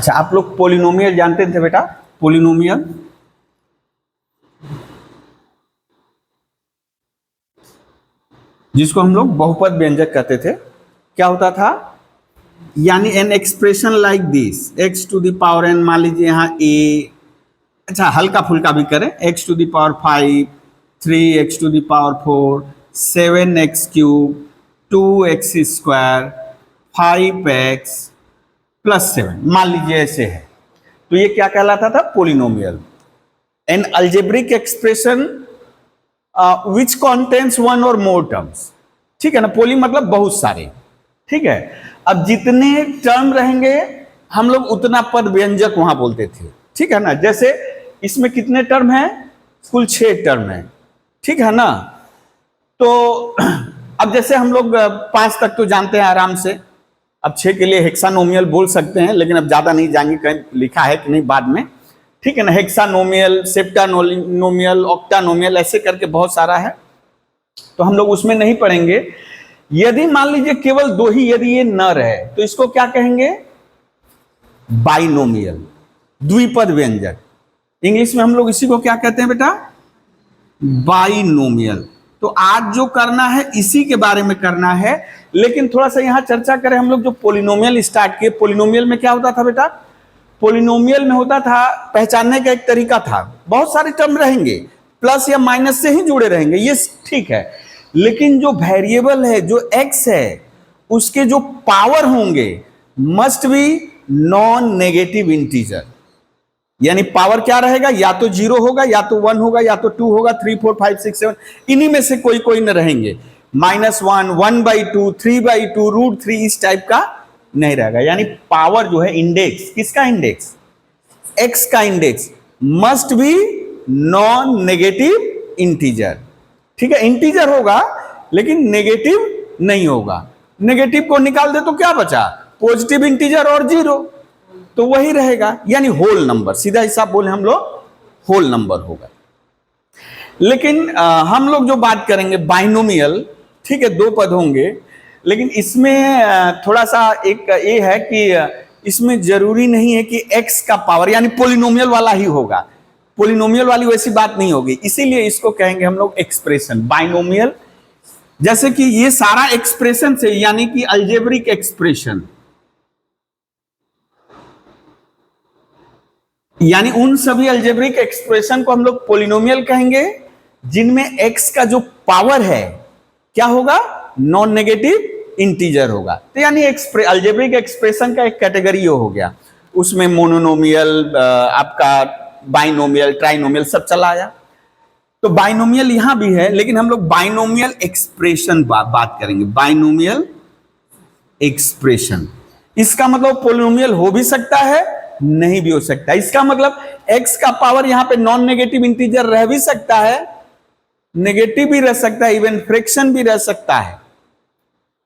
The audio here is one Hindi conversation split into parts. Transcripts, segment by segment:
अच्छा, आप लोग पोलिनोमियल जानते थे बेटा? पोलिनोमियल जिसको हम लोग बहुपद व्यंजक कहते थे, क्या होता था? यानी an expression like this, x to the power n, मान लीजिए यहाँ ए, अच्छा हल्का फुल्का भी करें, x to the power 5, 3x to the power 4, 7x cube, 2x square, 5x plus 7, मान लीजिए ऐसे है, तो ये क्या कहलाता था? Polynomial. An algebraic expression which contains one और मोर टर्म्स, ठीक है ना? पोली मतलब बहुत सारे, ठीक है। अब जितने टर्म रहेंगे हम लोग उतना पद व्यंजक वहां बोलते थे, ठीक है ना? जैसे इसमें कितने टर्म हैं? कुल 6 टर्म है, ठीक है ना? तो अब जैसे हम लोग 5 तक तो जानते हैं आराम से, अब 6 के लिए हेक्सानोमियल बोल सकते हैं, लेकिन अब ज्यादा नहीं जाएंगे, कहीं लिखा है कि नहीं बाद में, ठीक है ना? हेक्सानोमियल, सेप्टानोमियल, ऑक्टानोमियल, ऐसे करके बहुत सारा है, तो हम लोग उसमें नहीं पढ़ेंगे। यदि मान लीजिए केवल 2 ही यदि ये न रहे तो इसको क्या कहेंगे? बाइनोमियल, द्विपद व्यंजक। इंग्लिश में हम लोग इसी को क्या कहते हैं बेटा? बाइनोमियल। तो आज जो करना है इसी के बारे में करना है, लेकिन थोड़ा सा यहां चर्चा करें। हम लोग जो पोलिनोमियल स्टार्ट किए, पोलिनोमियल में क्या होता था बेटा? पोलिनोमियल में होता था, पहचानने का एक तरीका था, बहुत सारे टर्म रहेंगे, प्लस या माइनस से ही जुड़े रहेंगे, ये ठीक है, लेकिन जो वेरिएबल है, जो एक्स है, उसके जो पावर होंगे must be non negative integer. यानी पावर क्या रहेगा? या तो 0 होगा, या तो 1 होगा, या तो 2 होगा, 3 4 5 6 7, इन्हीं में से कोई कोई न रहेंगे। -1, 1/2, 3/2, √3, इस टाइप का नहीं रहेगा। यानी पावर जो है, इंडेक्स, किसका इंडेक्स? एक्स का index must be non negative integer, ठीक है? इंटीजर होगा लेकिन नेगेटिव नहीं होगा। नेगेटिव को निकाल दे तो क्या बचा? पॉजिटिव इंटीजर और 0, तो वही रहेगा, यानी होल नंबर, सीधा हिसाब बोले हम लोग होल नंबर होगा। लेकिन हम लोग जो बात करेंगे बाइनोमियल, ठीक है, 2 पद होंगे, लेकिन इसमें थोड़ा सा एक ये है कि इसमें जरूरी नहीं है कि x का पावर, यानी पोलिनोमियल वाला ही होगा, पोलिनोमियल वाली वैसी बात नहीं होगी, इसीलिए इसको कहेंगे हम लोग एक्सप्रेशन बाइनोमियल। जैसे कि ये सारा एक्सप्रेशन से, यानी कि अल्जेब्रिक एक्सप्रेशन, यानी उन सभी अल्जेब्रिक एक्सप्रेशन को हम लोग पोलिनोमियल कहेंगे जिनमें x का जो पावर है क्या होगा? नॉन नेगेटिव इंटीजर होगा। तो यानी अल्जेब्रिक एक्सप्रेशन का एक कैटेगरी हो गया, उसमें मोनोनोमियल, आपका बाइनोमियल, ट्राइनोमियल सब चला आया। तो बाइनोमियल यहां भी है, लेकिन हम लोग बाइनोमियल एक्सप्रेशन बात करेंगे, बाइनोमियल एक्सप्रेशन। इसका मतलब पोलिनोमियल हो भी सकता है, नहीं भी हो सकता। इसका मतलब x का पावर यहां पे नॉन नेगेटिव इंटीजर रह भी सकता है, नेगेटिव भी रह सकता है, इवन फ्रैक्शन भी रह सकता है,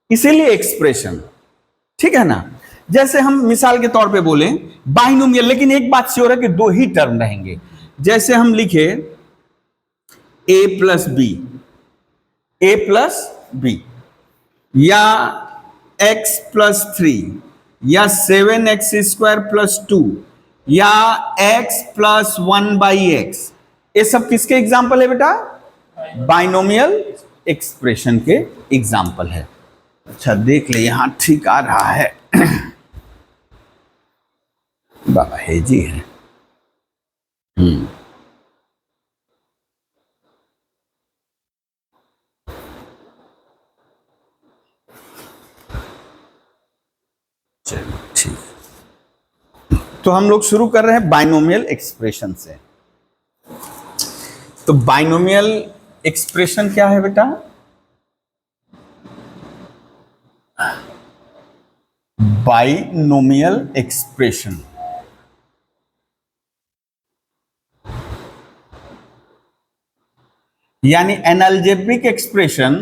इसीलिए एक्सप्रेशन, ठीक है ना? जैसे हम मिसाल के तौर पे बोले बाइनोमियल, लेकिन एक बात श्योर है कि 2 ही टर्म रहेंगे। जैसे हम लिखे a प्लस बी, या x प्लस 3, या 7x स्क्वायर प्लस 2, या x प्लस 1/x, ये सब किसके एग्जाम्पल है बेटा? बाइनोमियल एक्सप्रेशन के एग्जाम्पल है। अच्छा देख ले, यहां ठीक आ रहा है, बाबा है जी है। चलो ठीक, तो हम लोग शुरू कर रहे हैं बाइनोमियल एक्सप्रेशन से। तो बाइनोमियल एक्सप्रेशन क्या है बेटा? बाइनोमियल एक्सप्रेशन यानी N algebraic expression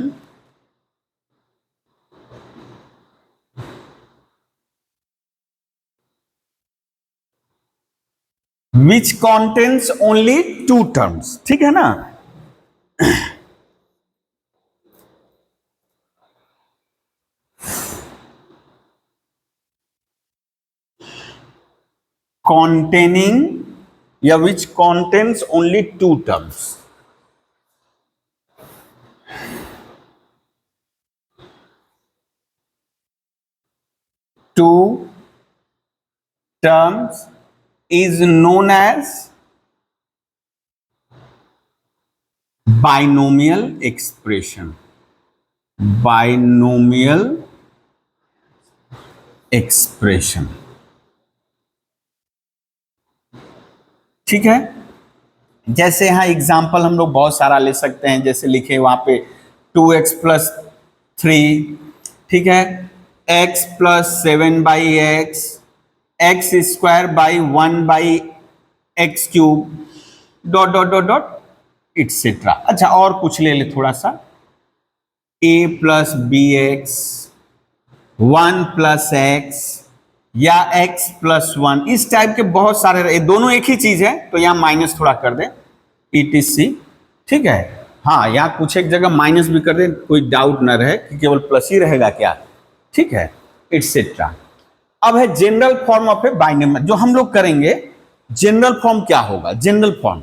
which contains only 2 terms, ठीक है ना? containing या which contains only two terms. Two terms is known as binomial expression. Binomial expression. ठीक है, जैसे यहां एग्जाम्पल हम लोग बहुत सारा ले सकते हैं, जैसे लिखे वहां पे 2x+3, ठीक है, x+7/x, x² / 1/x³ dot dot dot dot etcetera. अच्छा, और कुछ ले ले थोड़ा सा, a+bx, 1+x या x+1, इस टाइप के बहुत सारे, दोनों एक ही चीज है तो यहाँ माइनस थोड़ा कर दे, etc। ठीक है, हाँ यहाँ कुछ एक जगह माइनस भी कर दे, कोई डाउट ना रहे कि केवल प्लस ही रहेगा क्या, ठीक है, इटसेट्रा। अब है general form of A binomial, जो हम लोग करेंगे जनरल फॉर्म क्या होगा, general form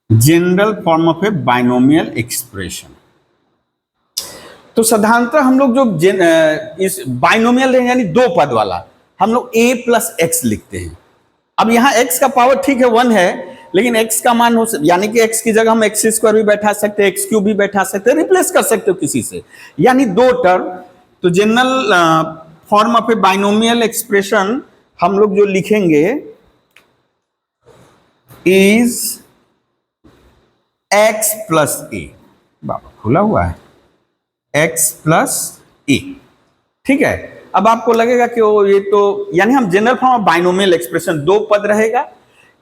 general form of A binomial expression. तो साधारणतः हम लोग जो इस बाइनोमियल यानी दो पद वाला, हम लोग a+x लिखते हैं। अब यहाँ x का पावर ठीक है 1 है, लेकिन x का मान हो, यानी कि x की जगह हम x² भी बैठा सकते हैं, x³ भी बैठा सकते हैं, रिप्लेस कर सकते हो किसी से, यानी दो टर्म। तो general form of A binomial expression हम लोग जो लिखेंगे इज x+a, बाबा खुला हुआ है, x+a, ठीक है। अब आपको लगेगा कि वो ये तो, यानी हम general form of binomial expression, दो पद रहेगा,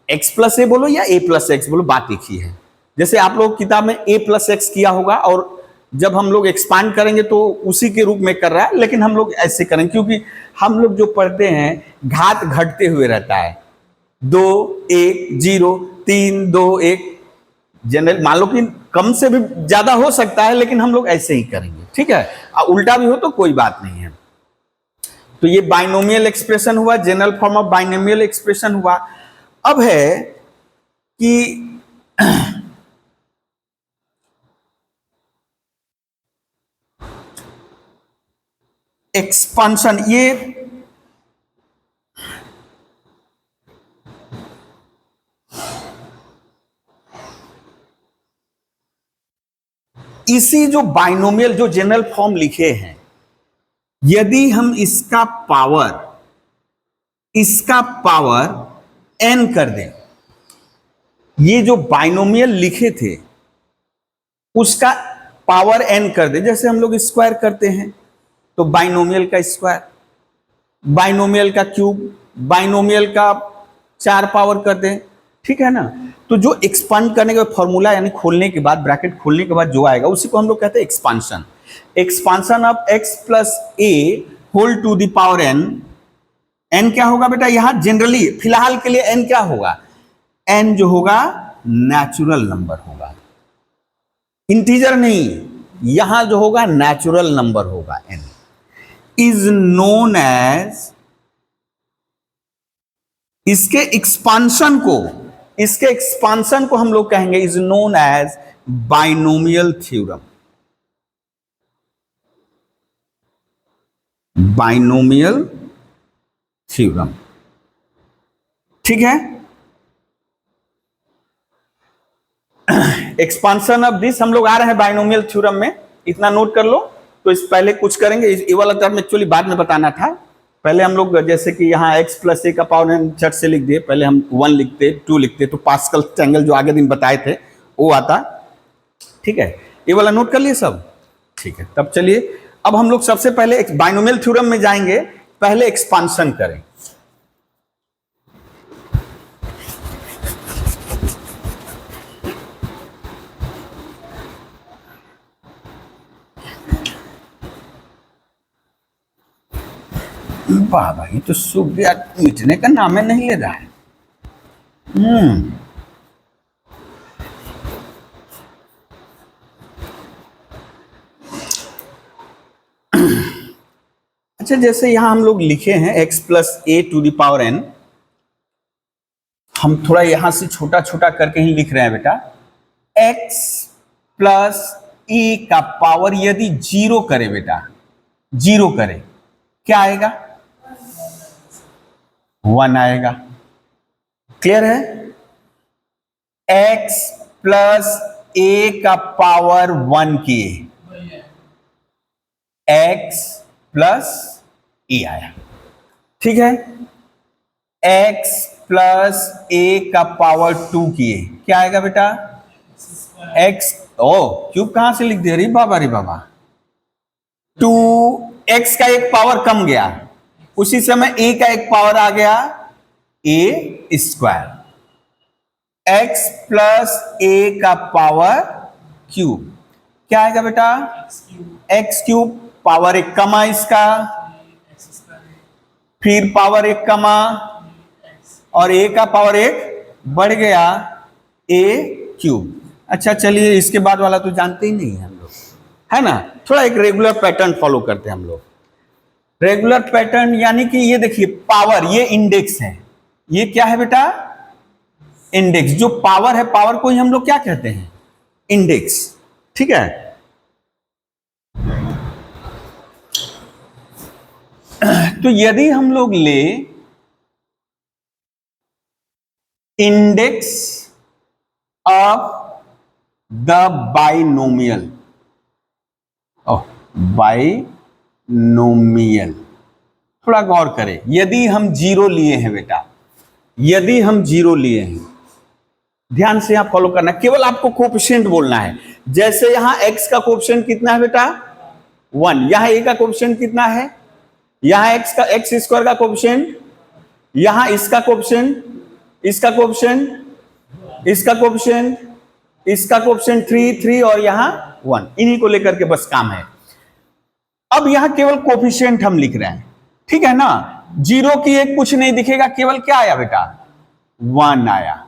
x+a बोलो या a+x बोलो, बात एक ही है। जैसे आप लोग किताब में a+x किया होगा, और जब हम लोग एक्सपांड करेंगे तो उसी के रूप में कर रहा है, लेकिन हम लोग ऐसे करेंगे क्योंकि हम लोग जो पढ़ते हैं घात घटते हुए रहता है, 2 1 0 3 2 1, जनरल मान लो कि कम से भी ज्यादा हो सकता है, लेकिन हम लोग ऐसे ही करेंगे, ठीक है। उल्टा भी हो तो कोई बात नहीं है। तो ये बाइनोमियल एक्सप्रेशन हुआ, general form of binomial expression हुआ। अब है कि एक्सपांशन, ये इसी जो बाइनोमियल जो जनरल फॉर्म लिखे हैं, यदि हम इसका पावर n कर दें, ये जो बाइनोमियल लिखे थे उसका पावर n कर दें, जैसे हम लोग स्क्वायर करते हैं तो बाइनोमियल का स्क्वायर, बाइनोमियल का क्यूब, बाइनोमियल का 4 पावर कर दें, ठीक है ना। तो जो एक्सपांड करने का फॉर्मूला, यानी खोलने के बाद, ब्रैकेट खोलने के बाद जो आएगा उसी को हम लोग कहते हैं expansion. Expansion of x+a whole to the power n। n क्या होगा बेटा, यहां जनरली फिलहाल के लिए n क्या होगा, n जो होगा नेचुरल नंबर होगा, इंटीजर नहीं, यहां जो होगा नेचुरल नंबर होगा, n इज नोन एज, इसके एक्सपांशन को हम लोग कहेंगे is known as binomial theorem. Binomial theorem, ठीक है। एक्सपांशन ऑफ दिस, हम लोग आ रहे हैं बाइनोमियल थ्योरम में, इतना नोट कर लो। तो इस पहले कुछ करेंगे, ये वाला टर्म एक्चुअली बाद में बताना था। पहले हम लोग जैसे कि यहाँ x+a का पावर n झट से लिख दिए, पहले हम 1 लिखते 2 लिखते तो पास्कल ट्रायंगल जो आगे दिन बताए थे वो आता, ठीक है। ये वाला नोट कर लिए सब, ठीक है। तब चलिए अब हम लोग सबसे पहले बाइनोमियल थ्योरम में जाएंगे, पहले एक्सपांशन करें। वाह भाई, तो सूख गया, मिटने का नाम है नहीं ले रहा है। अच्छा, जैसे यहां हम लोग लिखे हैं x plus a to the power n, हम थोड़ा यहां से छोटा छोटा करके ही लिख रहे हैं बेटा। x प्लस e का पावर यदि जीरो करे बेटा, जीरो करे, क्या आएगा? 1 आएगा। क्लियर है? x प्लस ए का पावर 1 किए, x प्लस ए आया। ठीक है? x प्लस ए का पावर 2 किए, क्या आएगा बेटा? x, ओ क्यूब कहां से लिख दे रही बाबा रे बाबा। 2x का एक पावर कम गया, उसी समय a का एक पावर आ गया, a square. x plus a का पावर क्यूब, क्या आएगा बेटा? x क्यूब, पावर एक कमा इसका, फिर पावर एक कमा, और a का पावर एक बढ़ गया, a क्यूब। अच्छा चलिए, इसके बाद वाला तो जानते ही नहीं है हम लोग, है ना। थोड़ा एक रेगुलर पैटर्न फॉलो करते हैं हम लोग। रेगुलर पैटर्न यानी कि ये देखिए, पावर, ये इंडेक्स है, ये क्या है बेटा? इंडेक्स। जो पावर है, पावर को ही हम लोग क्या कहते हैं? इंडेक्स। ठीक है? तो यदि हम लोग ले index of the binomial, binomial, थोड़ा गौर करें। यदि हम जीरो लिए हैं बेटा, यदि हम जीरो लिए हैं, ध्यान से आप फॉलो करना, केवल आपको कोफिशिएंट बोलना है। जैसे यहां x का कोफिशिएंट कितना है बेटा? 1। यहां a का कोफिशिएंट कितना है? यहां x का, x स्क्वायर का कोफिशिएंट, यहां इसका कोफिशिएंट, इसका कोफिशिएंट, इसका कोफिशिएंट, इसका कोफिशिएंट 3 और यहां 1, इन्हीं को लेकर के बस काम है। अब यहां केवल कोफिशिएंट हम लिख रहे हैं, ठीक है ना। जीरो की एक कुछ नहीं दिखेगा, केवल क्या आया बेटा? 1 आया।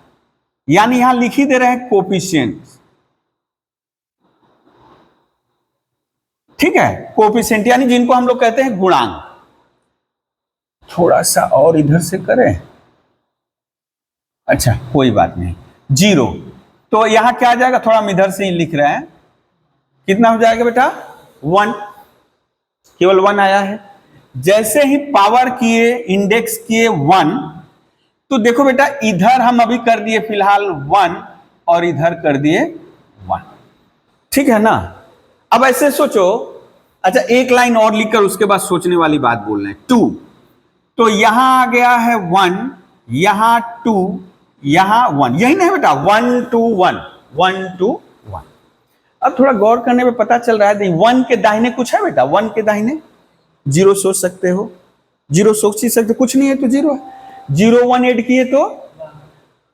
यानी यहां लिख ही दे रहे हैं कोफिशिएंट। ठीक है? कोफिशिएंट यानी जिनको हम लोग कहते हैं गुणांक। थोड़ा सा और इधर से करें, अच्छा कोई बात नहीं। जीरो, तो यहां क्या आ जाएगा? थोड़ा हम इधर से ही लिख रहे हैं, कितना हो जाएगा बेटा? 1, केवल 1 आया है। जैसे ही पावर किए, इंडेक्स किए 1, तो देखो बेटा, इधर हम अभी कर दिए फिलहाल 1 और इधर कर दिए 1। ठीक है ना? अब ऐसे सोचो, अच्छा एक लाइन और लिखकर उसके बाद सोचने वाली बात बोल रहे हैं। 2, तो यहां आ गया है 1, यहां 2, यहां 1, यही नहीं बेटा? 1 2 1, 1 2 1। अब थोड़ा गौर करने में पता चल रहा है, 1 के दाहिने कुछ है बेटा? 1 के दाहिने जीरो सोच सकते हो, जीरो सोच ही सकते, कुछ नहीं है तो जीरो है। 0 1 ऐड किए तो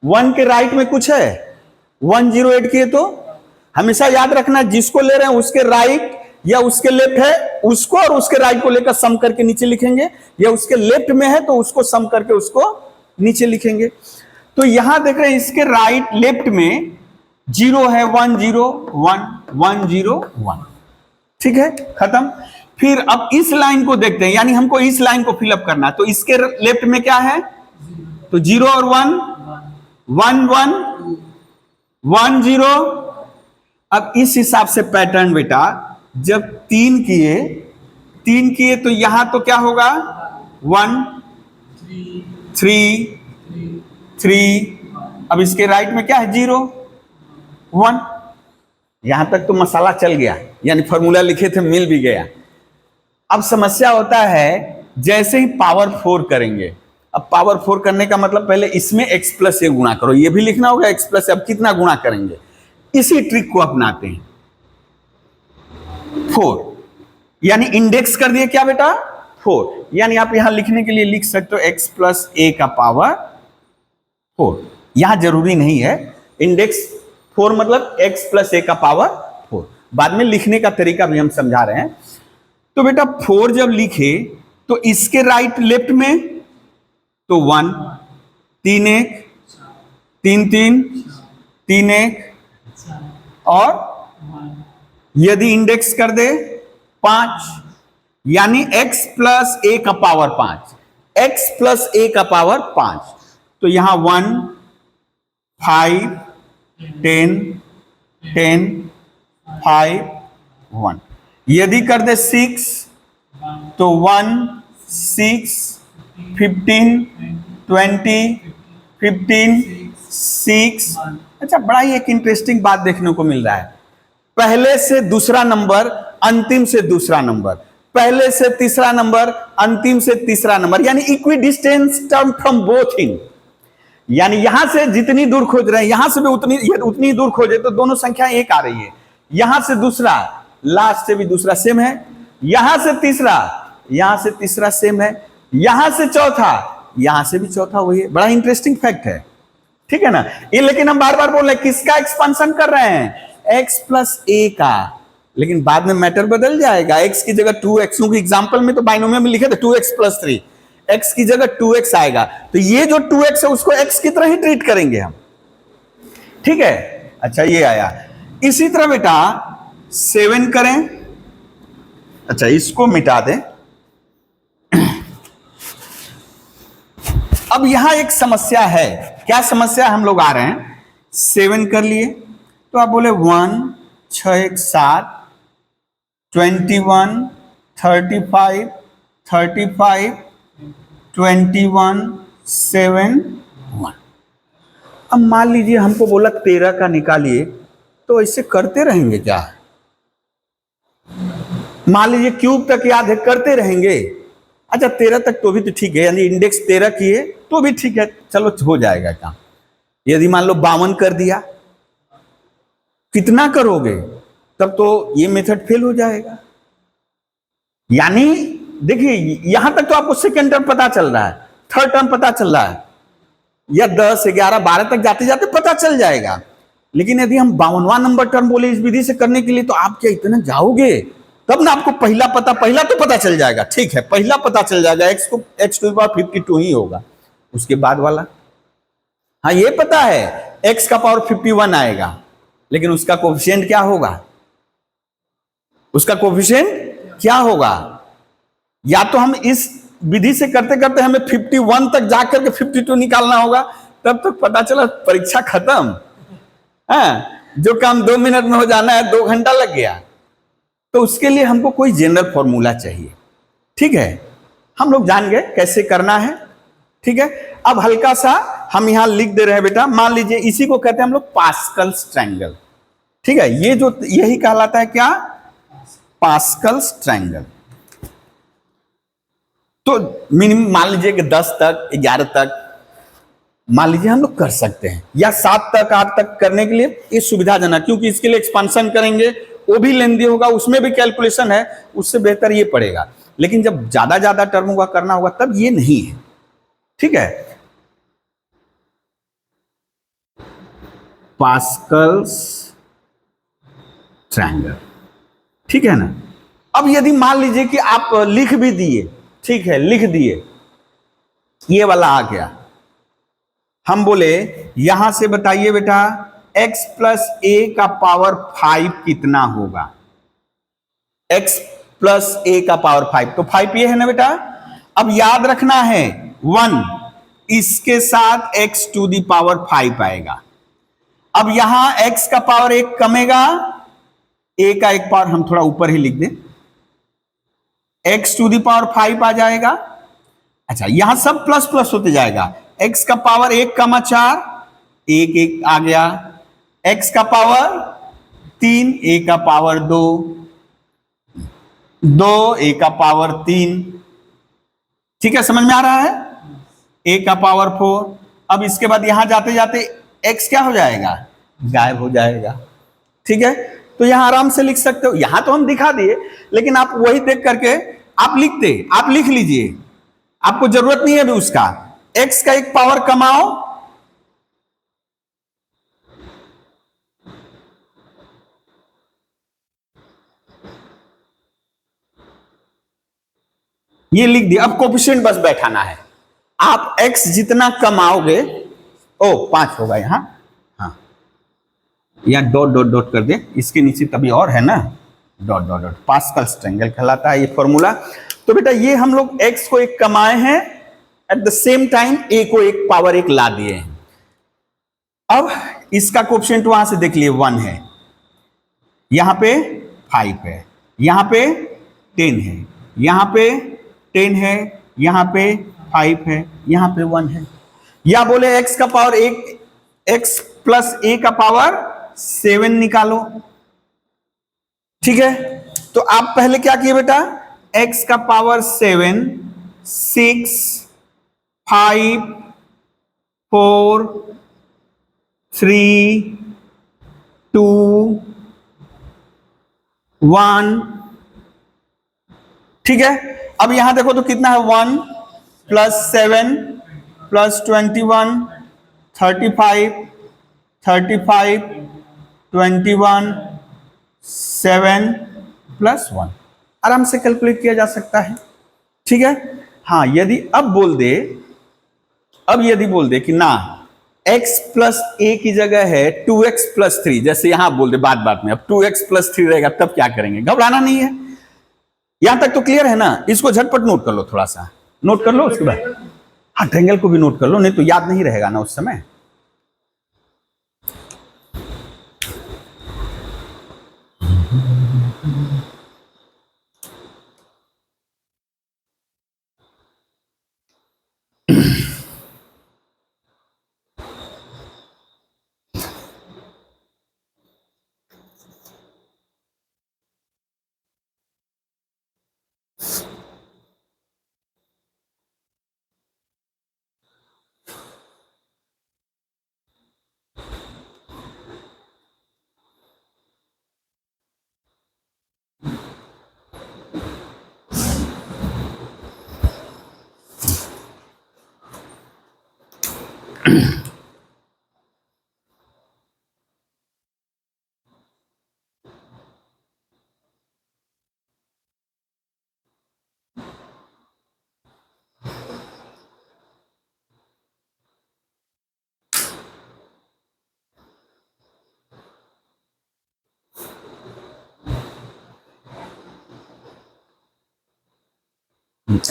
1 के राइट में कुछ है, 1 0 ऐड किए तो, हमेशा याद रखना जिसको ले रहे हैं उसके राइट या उसके लेफ्ट है, उसको और उसके राइट को लेकर सम करके नीचे लिखेंगे, या उसके लेफ्ट में है तो उसको सम करके उसको नीचे लिखेंगे। तो यहां देख रहे हैं, इसके राइट लेफ्ट में 0 है, 1 0 1 1 0 1। ठीक है, खत्म। फिर अब इस लाइन को देखते हैं, यानी हमको इस लाइन को फिलअप करना है। तो इसके लेफ्ट में क्या है? तो 0 और 1 1 1 1 0। अब इस हिसाब से पैटर्न बेटा, जब 3 किए तो यहां तो क्या होगा? 1 3 3। अब इसके राइट में क्या है? 0 1। यहां तक तो मसाला चल गया, यानी फॉर्मूला लिखे थे मिल भी गया। अब समस्या होता है, जैसे ही पावर 4 करेंगे, अब पावर 4 करने का मतलब पहले इसमें x प्लस ए गुणा करो, ये भी लिखना होगा x प्लस। अब कितना गुणा करेंगे? इसी ट्रिक को अपनाते हैं। 4 यानी इंडेक्स कर दिए क्या बेटा? 4, यानी आप यहां लिखने के लिए लिख सकते हो x प्लस ए का पावर 4। यहां जरूरी नहीं है इंडेक्स 4 मतलब x प्लस ए का पावर 4, बाद में लिखने का तरीका भी हम समझा रहे हैं। तो बेटा 4 जब लिखे तो इसके राइट लेफ्ट में तो 1, 3 1, 3 3, 3 1, और यदि इंडेक्स कर दे 5, यानी x प्लस ए का पावर 5, x प्लस ए का पावर 5। तो यहां 1 5 10 10 5 1। यदि कर दे 6 तो 1 6 15 20 15 6। अच्छा, बड़ा ही एक इंटरेस्टिंग बात देखने को मिल रहा है। पहले से दूसरा नंबर, अंतिम से दूसरा नंबर, पहले से तीसरा नंबर, अंतिम से तीसरा नंबर, यानी equi distance term from both in. यानी यहां से जितनी दूर खोज रहे हैं यहां से भी उतनी दूर खोजे तो दोनों संख्या एक आ रही है। यहां से दूसरा, लास्ट से भी दूसरा सेम है, यहां से तीसरा सेम है, यहां से चौथा, यहां से भी चौथा वही है। बड़ा इंटरेस्टिंग फैक्ट है, ठीक है ना ये। लेकिन हम बार बार बोल रहे हैं किसका एक्सपांशन कर रहे हैं, x प्लस ए का। लेकिन बाद में मैटर बदल जाएगा, x की जगह 2x, क्योंकि एग्जांपल में तो बाइनोमियल में लिखे थे 2x प्लस 3, x की जगह 2x आएगा। तो ये जो 2x है उसको x की तरह ही ट्रीट करेंगे हम, ठीक है। अच्छा, ये आया। इसी तरह बेटा 7 करें। अच्छा, इसको मिटा दें। अब यहां एक समस्या है। क्या समस्या हम लोग आ रहे हैं, 7 कर लिए तो आप बोले 1 6 1 7 21 35 35 21 7 1। अब मान लीजिए हमको बोला 13 का निकालिए, तो ऐसे करते रहेंगे क्या? मान लीजिए क्यूब तक याद है, करते रहेंगे। अच्छा, 13 तक तो भी तो ठीक है, यानी इंडेक्स 13 किए तो भी ठीक है, चलो हो जाएगा काम। यदि मान लो 52 कर दिया, कितना करोगे? तब तो ये मेथड फेल हो जाएगा। यानी देखिए, यहां तक तो आपको सेकेंड टर्म पता चल रहा है, थर्ड टर्म पता चल रहा है, या 10 11 12 तक जाते जाते पता चल जाएगा। लेकिन यदि हम 52वां नंबर टर्म बोले इस विधि से करने के लिए, तो आप क्या इतना जाओगे? तब ना आपको पहला तो पता चल जाएगा, ठीक है, पहला पता चल जाएगा, x टू द पावर 52 ही होगा। उसके बाद वाला, हाँ ये पता है x का पावर 51 आएगा, लेकिन उसका कोफिशिएंट क्या होगा? उसका कोफिशिएंट क्या होगा? या तो हम इस विधि से करते करते हमें 51 तक जाकर के 52 निकालना होगा, तब तक पता चला परीक्षा खत्म। जो काम 2 मिनट में हो जाना है 2 घंटा लग गया। तो उसके लिए हमको कोई जनरल फॉर्मूला चाहिए, ठीक है। हम लोग जान गए कैसे करना है, ठीक है। अब हल्का सा हम यहां लिख दे रहे हैं बेटा, मान लीजिए इसी को कहते हैं हम लोग पास्कल्स ट्रायंगल, ठीक है। ये जो यही कहलाता है क्या, पास्कल्स ट्रायंगल। तो मिनिमम मान लीजिए कि 10 तक 11 तक मान लीजिए हम लोग कर सकते हैं, या 7 तक 8 तक करने के लिए ये सुविधाजनक, क्योंकि इसके लिए एक्सपांशन करेंगे वो भी लेंदी होगा, उसमें भी कैलकुलेशन है, उससे बेहतर ये पड़ेगा। लेकिन जब ज्यादा टर्मों का करना होगा तब ये नहीं है, ठीक है। पास्कल्स ट्रायंगल, ठीक है ना। अब यदि मान लीजिए कि आप लिख भी दिए, ठीक है, लिख दिए, ये वाला आ गया, हम बोले यहां से बताइए बेटा x प्लस ए का पावर 5 कितना होगा? x प्लस ए का पावर 5, तो 5 ये है ना बेटा। अब याद रखना है 1, इसके साथ x टू दी पावर 5 आएगा। अब यहां x का पावर 1 कमेगा, a का एक पावर हम थोड़ा ऊपर ही लिख दें, x टू दी पावर 5 आ जाएगा। अच्छा, यहां सब प्लस प्लस होते जाएगा, x का पावर 1 कमा 4, 1 1 आ गया, x का पावर 3, a का पावर 2, 2 a का पावर 3, ठीक है, समझ में आ रहा है, a का पावर 4। अब इसके बाद यहां जाते जाते x क्या हो जाएगा, गायब हो जाएगा, ठीक है। तो यहां आराम से लिख सकते हो, यहां तो हम दिखा दिए, लेकिन आप वही देख करके आप लिख लीजिए, आपको जरूरत नहीं है अभी उसका। x का एक पावर कमाओ, ये लिख दिया। अब कोफिशिएंट बस बैठाना है। आप x जितना कमाओगे, ओ 5 होगा यहाँ, हाँ या डॉट डॉट डॉट कर दे, इसके नीचे तभी और है ना, dot dot dot, Pascal's triangle कहलाता है ये फॉर्मूला। तो बेटा ये हम लोग x को एक कमाए हैं, at the same time a को एक पावर एक ला दिए हैं। अब इसका कोफिशिएंट वहां से देख लिए 1 है, यहां पे 5 है, यहां पे 10 है, यहां पे 10 है, यहां पे 5 है, यहां पे 1 है। या बोले x का पावर एक, x प्लस a का पावर 7 निकालो, ठीक है। तो आप पहले क्या किए बेटा, x का पावर 7, 6, 5, 4, 3, 2, 1, ठीक है। अब यहां देखो तो कितना है, 1 प्लस 7 प्लस 21, 35, 35, 21, 7 प्लस 1, आराम से कैलकुलेट किया जा सकता है, ठीक है। हाँ यदि अब बोल दे, अब यदि बोल दे कि ना x प्लस a की जगह है 2x प्लस 3, जैसे यहां बोल दे बात बात में अब 2x प्लस 3 रहेगा, तब क्या करेंगे, घबराना नहीं है। यहां तक तो क्लियर है ना, इसको झटपट नोट कर लो, थोड़ा सा नोट कर लो, उसके बाद हाँ ट्रायंगल को भी नोट कर लो, नहीं तो याद नहीं रहेगा ना उस समय।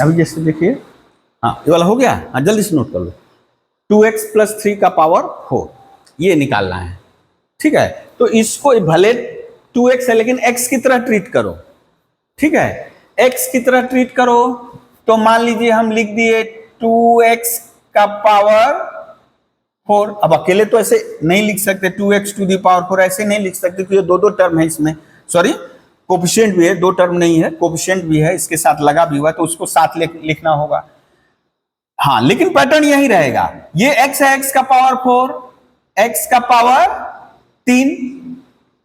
अभी जैसे देखिए, हाँ ये वाला हो गया, हाँ जल्दी से नोट कर लो, 2x प्लस 3 का पावर 4 ये निकालना है, ठीक है। तो इसको भले 2x है लेकिन x की तरह ट्रीट करो, ठीक है, x की तरह ट्रीट करो। तो मान लीजिए हम लिख दिए 2x का पावर 4, अब अकेले तो ऐसे नहीं लिख सकते, 2x टू द पावर 4 ऐसे नहीं लिख सकते, क्योंकि दो दो टर्म है इसमें, सॉरी कोफिशिएंट भी है, दो टर्म नहीं है, कोफिशिएंट भी है, इसके साथ लगा भी हुआ, तो उसको साथ लिखना होगा। हाँ लेकिन पैटर्न यही रहेगा, ये x है, x का पावर 4, x का पावर 3,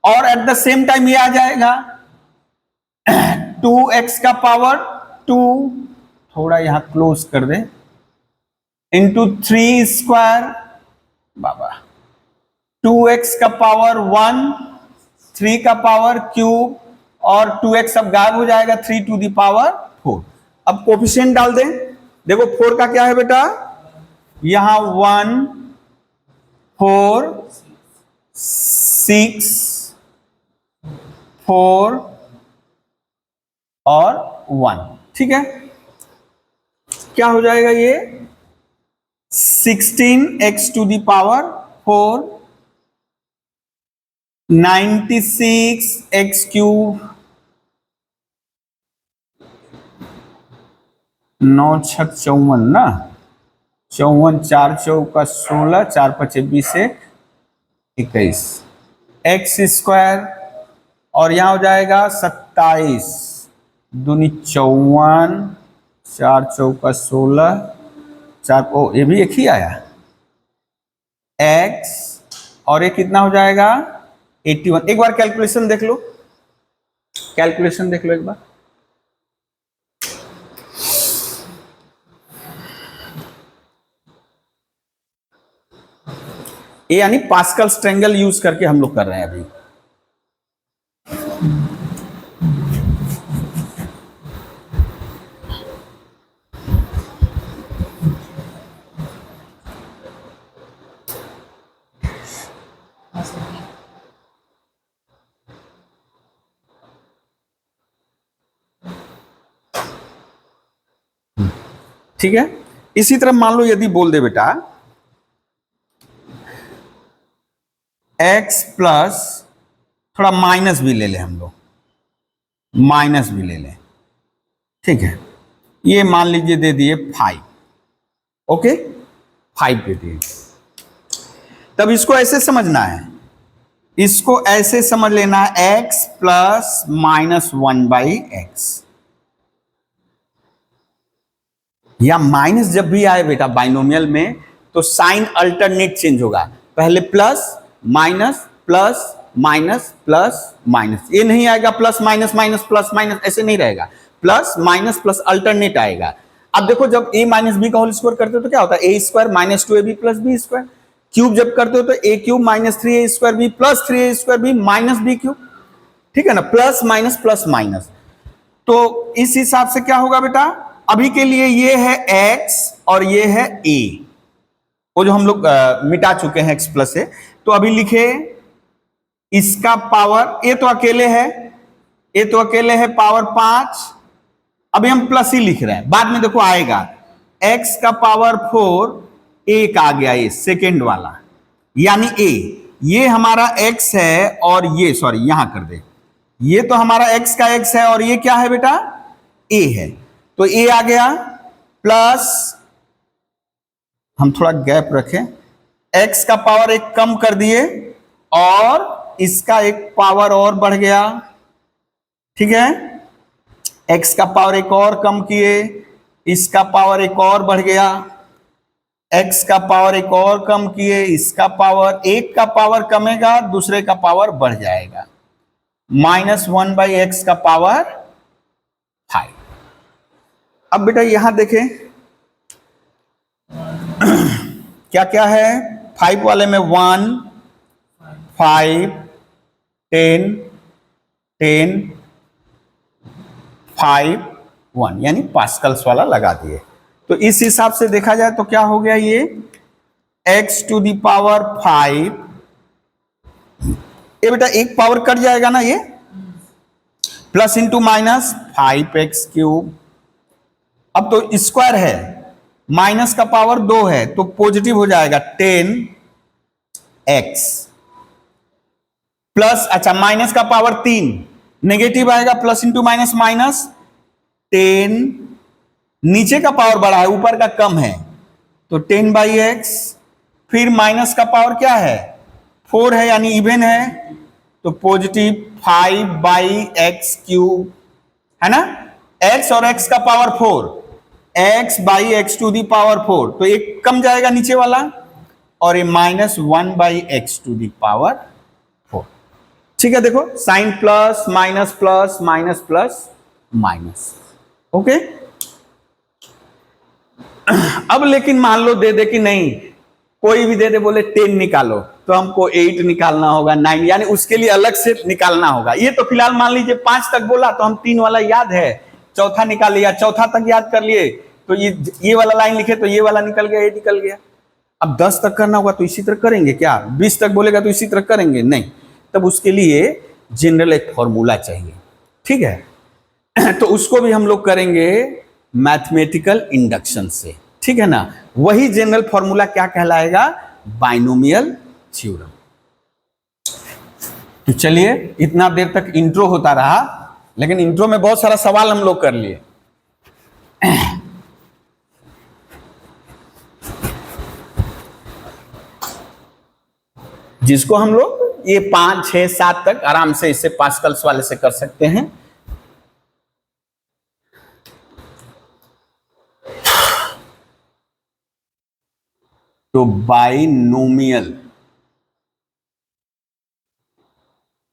और एट द सेम टाइम ये आ जाएगा 2x का पावर 2, थोड़ा यहां क्लोज कर दे, इंटू 3 स्क्वायर, बाबा 2x का पावर 1, 3 का पावर क्यूब, और 2x अब गायब हो जाएगा, 3 टू द पावर 4। अब कोफिशिएंट डाल दें, देखो 4 का क्या है बेटा, यहां 1, 4, 6, 4 और 1, ठीक है। क्या हो जाएगा ये 16x to the power 4, 96x cube, 9 छक 54 ना, 54, 4 चौका 16, 4 पचे 20 से 21, एक्स स्क्वायर, और यहां हो जाएगा 27 दूनी 54, 4 चौका 16, 4 ओ ये भी एक ही आया, एक्स, और ये कितना हो जाएगा 81। एक बार कैलकुलेशन देख लो, कैलकुलेशन देख लो एक बार, ये यानी पास्कल्स ट्रायंगल यूज करके हम लोग कर रहे हैं अभी। ठीक है। इसी तरह मान लो यदि बोल दे बेटा x प्लस थोड़ा माइनस भी ले ले हम लोग, माइनस भी ले लें, ठीक है, ये मान लीजिए दे दिए 5, ओके 5 दे दिए। तब इसको ऐसे समझना है, इसको ऐसे समझ लेना है x प्लस माइनस 1/x, या माइनस जब भी आए बेटा बाइनोमियल में तो साइन अल्टरनेट चेंज होगा, पहले plus minus plus minus plus minus, ये नहीं आएगा plus minus minus plus minus, ऐसे नहीं रहेगा, प्लस माइनस प्लस अल्टरनेट आएगा। अब देखो जब a माइनस बी का होल स्क्वायर करते हो तो क्या होता है, a square minus 2ab plus b square, cube जब करते हो तो a cube minus 3a square b plus 3a square b minus b cube, ठीक है ना, प्लस माइनस प्लस माइनस। तो इस हिसाब से क्या होगा बेटा, अभी के लिए ये है x और ये है a, वो जो हम लोग मिटा चुके हैं x प्लस a, तो अभी लिखे इसका पावर, a तो अकेले है, a तो अकेले है पावर 5, अभी हम प्लस ही लिख रहे हैं, बाद में देखो आएगा x का पावर 4, एक आ गया ये सेकेंड वाला, यानी a, ये हमारा x है और ये सॉरी यहां कर दे, ये तो हमारा x का x है और ये क्या है बेटा a है, तो a आ गया प्लस, हम थोड़ा गैप रखें, x का पावर एक कम कर दिए और इसका एक पावर और बढ़ गया, ठीक है, x का पावर एक और कम किए, इसका पावर एक और बढ़ गया, x का पावर एक और कम किए, इसका पावर, एक का पावर कमेगा दूसरे का पावर बढ़ जाएगा, -1/x का पावर 5। अब बेटा यहां देखें क्या क्या है, 5 वाले में 1 5 10 10 5 1, यानी पास्कल्स वाला लगा दिए। तो इस हिसाब से देखा जाए तो क्या हो गया, ये x टू दी पावर 5, ये बेटा एक पावर कट जाएगा ना, ये plus into minus 5x cube, अब तो स्क्वायर है, माइनस का पावर 2 है तो पॉजिटिव हो जाएगा 10x प्लस, अच्छा माइनस का पावर 3 नेगेटिव आएगा, प्लस इंटू माइनस माइनस 10, नीचे का पावर बड़ा है ऊपर का कम है तो 10/x, फिर माइनस का पावर क्या है 4 है यानी इवन है तो पॉजिटिव 5/x क्यूब, है ना, x और x का power 4, x/x to the power 4, तो एक कम जाएगा नीचे वाला और ये -1/x टू दी पावर 4, ठीक है। देखो sign plus minus plus minus plus minus, okay. अब लेकिन मान लो दे दे कि नहीं, कोई भी दे दे, बोले 10 निकालो तो हमको 8 निकालना होगा, 9, यानी उसके लिए अलग से निकालना होगा। ये तो फिलहाल मान लीजिए 5 तक बोला तो हम 3 वाला याद है, चौथा निकाल लिया, चौथा तक याद कर लिए तो ये वाला लाइन लिखे तो ये वाला निकल गया, ये निकल गया। अब 10 तक करना होगा तो इसी तरह करेंगे क्या, 20 तक बोलेगा तो इसी तरह करेंगे, नहीं, तब उसके लिए जनरल एक फॉर्मूला चाहिए, ठीक है। तो उसको भी हम लोग करेंगे मैथमेटिकल इंडक्शन से, ठीक है ना। वही जनरल फॉर्मूला क्या कहलाएगा, बाइनोमियल थ्योरम। तो चलिए इतना देर तक इंट्रो होता रहा, लेकिन इंट्रो में बहुत सारा सवाल हम लोग कर लिए। जिसको हम लोग ये 5 6 7 तक आराम से इसे पास्कल्स वाले से कर सकते हैं। तो बाइनोमियल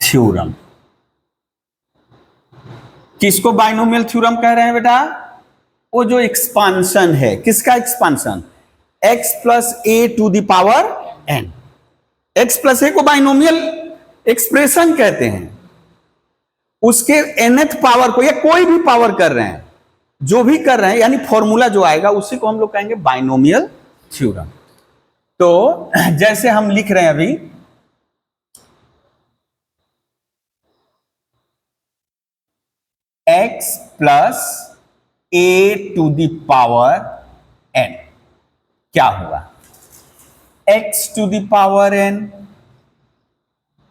थ्योरम, किसको बाइनोमियल थ्योरम कह रहे हैं बेटा, वो जो एक्सपांशन है, किसका expansion, x plus a to the power n, x plus a को बाइनोमियल एक्सप्रेशन कहते हैं, उसके nth पावर को या कोई भी पावर कर रहे हैं, जो भी कर रहे हैं, यानी फॉर्मूला जो आएगा उसी को हम लोग कहेंगे बाइनोमियल थ्योरम। तो जैसे हम लिख रहे हैं अभी x plus a to the power n क्या हुआ, x to the power n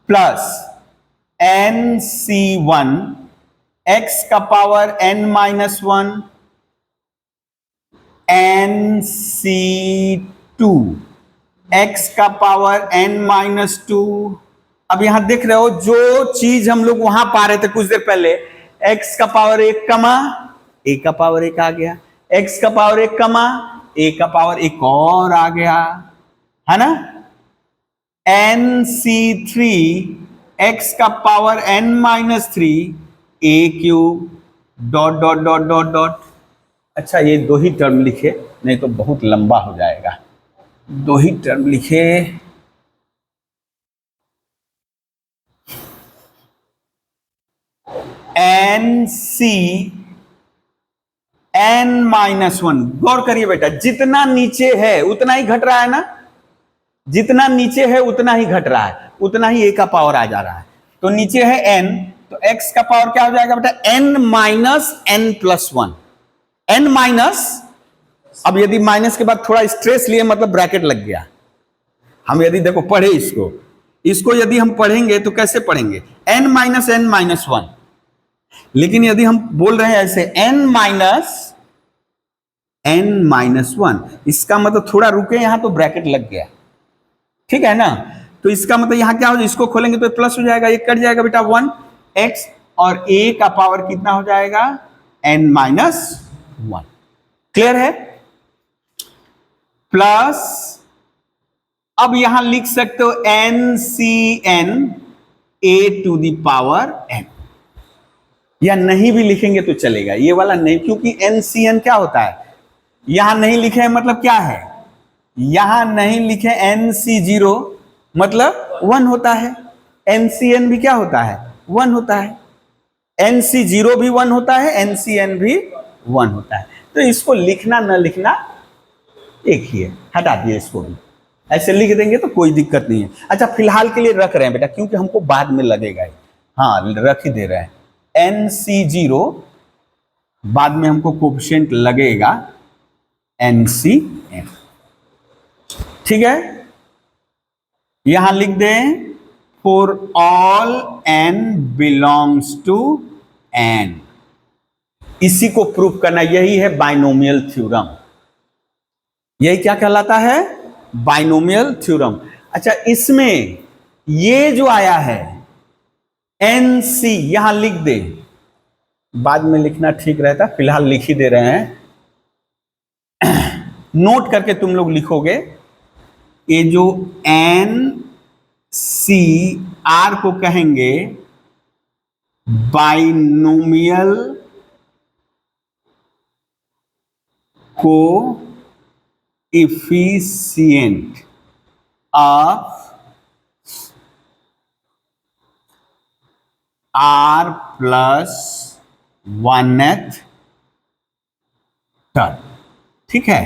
plus nc1 x का power n minus 1 nc2 x का पावर n माइनस 2। अब यहां देख रहे हो जो चीज हम लोग वहां पा रहे थे कुछ देर पहले, x का पावर 1 कमा a का पावर 1 आ गया, x का पावर 1 कमा a का पावर 1 और आ गया, है ना। nc3 x का power n minus 3 a cube dot dot dot dot dot. अच्छा ये दो ही टर्म लिखे, नहीं तो बहुत लंबा हो जाएगा, दो ही टर्म लिखे। nc n माइनस 1, गौर करिए बेटा, जितना नीचे है उतना ही घट रहा है ना, जितना नीचे है उतना ही घट रहा है, उतना ही a का पावर आ जा रहा है। तो नीचे है n, तो x का पावर क्या हो जाएगा बेटा, n minus n plus 1, n minus, अब यदि माइनस के बाद थोड़ा स्ट्रेस लिए मतलब ब्रैकेट लग गया। हम यदि देखो पढ़े इसको यदि हम पढ़ेंगे तो कैसे पढ़ेंगे, n माइनस n माइनस 1, लेकिन यदि हम बोल रहे हैं ऐसे n माइनस 1, इसका मतलब थोड़ा रुके यहां तो ब्रैकेट लग गया, ठीक है ना। तो इसका मतलब यहां क्या हो जाए, इसको खोलेंगे तो प्लस हो जाएगा, ये कट जाएगा बेटा 1 x और a का पावर कितना हो जाएगा n माइनस 1। क्लियर है। प्लस अब यहां लिख सकते हो ncn a to the power n, या नहीं भी लिखेंगे तो चलेगा, ये वाला नहीं, क्योंकि ncn क्या होता है, यहां नहीं लिखे हैं मतलब क्या है, यहां नहीं लिखे nc0 मतलब 1 होता है, ncn भी क्या होता है 1 होता है, nc0 भी 1 होता है, ncn भी 1 होता है। तो इसको लिखना न लिखना एक ही है, हटा दिए इसको भी, ऐसे लिख देंगे तो कोई दिक्कत नहीं है। अच्छा फिलहाल के लिए रख रहे हैं बेटा, क्योंकि हमको बाद में लगेगा, हाँ रख ही दे रहे हैं, nc0 बाद में हमको कोफिशिएंट लगेगा ncn, ठीक है। यहां लिख दें for all n belongs to n, इसी को प्रूफ करना, यही है बाइनोमियल थ्योरम, यही क्या कहलाता है, बाइनोमियल थ्योरम। अच्छा इसमें ये जो आया है nc, यहां लिख दे, बाद में लिखना ठीक रहता, फिलहाल लिख ही दे रहे हैं, नोट करके तुम लोग लिखोगे, ये जो nc r को कहेंगे binomial coefficient of r plus 1th term, ठीक है।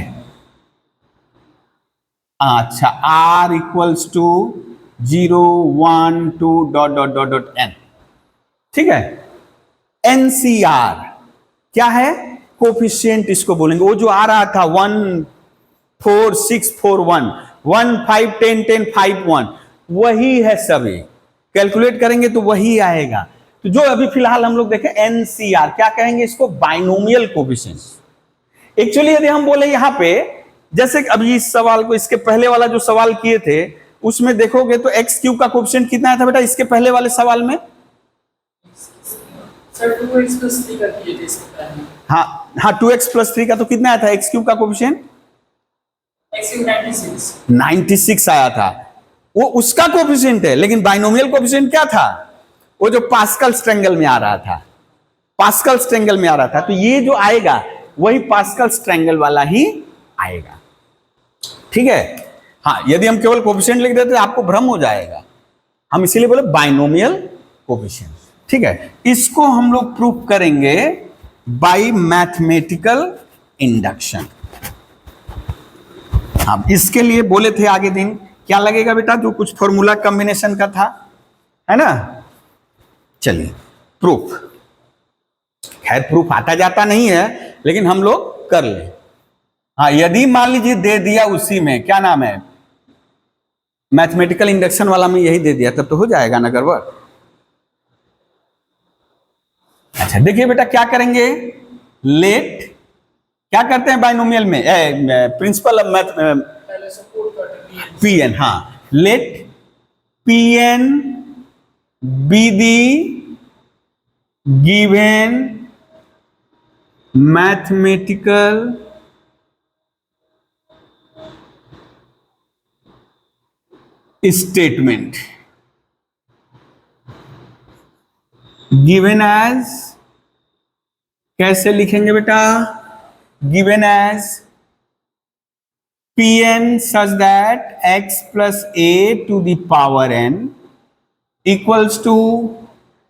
अच्छा r equals to 0 1 2 dot dot dot dot n, ठीक है। NCR क्या है, कोफिशिएंट इसको बोलेंगे, वो जो आ रहा था 1 4 6 4 1 1 5 10 10 5 1, वही है सभी, कैलकुलेट करेंगे तो वही आएगा। तो जो अभी फिलहाल हम लोग देखें NCR क्या कहेंगे इसको, बाइनोमियल कोफिशिएंट। एक्चुअली यदि हम बोले यहां पे, जैसे अभी इस सवाल को, इसके पहले वाला जो सवाल किए थे उसमें देखोगे तो x क्यूब का कोफिशिएंट कितना आया था बेटा, इसके पहले वाले सवाल में, सर 2x प्लस 3 का किए थे इसके पहले, हाँ 2x प्लस 3 का, तो कितना आया था x क्यूब का कोफिशिएंट, x क्यूब 96 आया था, वो उसका कोफिशिएंट है। लेकिन बाइनोमियल कोफिशिएंट क्या था, वो जो पास्कल्स ट्रायंगल में आ रहा था, पास्कल्स ट्रायंगल में आ रहा था, तो ये जो आएगा वही पास्कल्स ट्रायंगल वाला ही आएगा, ठीक है। हाँ यदि हम केवल कोफिशिएंट लिख देते आपको भ्रम हो जाएगा, हम इसीलिए बोले बाइनोमियल कोफिशिएंट, ठीक है। इसको हम लोग प्रूफ करेंगे बाय मैथमेटिकल इंडक्शन। हाँ इसके लिए बोले थे आगे दिन, क्या लगेगा बेटा, जो कुछ फॉर्मूला कॉम्बिनेशन का था, है ना। चलिए प्रूफ, खैर प्रूफ आता जाता नहीं है, लेकिन हम लोग कर ले। हाँ, यदि मान लीजिए दे दिया उसी में, क्या नाम है, मैथमेटिकल इंडक्शन वाला में यही दे दिया, तब तो हो जाएगा ना गड़बड़। अच्छा देखिए बेटा क्या करेंगे, लेट क्या करते हैं बाइनोमियल में, प्रिंसिपल ऑफ मैथ, पहले सपोर्ट करते हैं पी एन, हाँ, let P n be the given mathematical statement given as, कैसे लिखेंगे बेटा, given as Pn such that x plus a to the power n equals to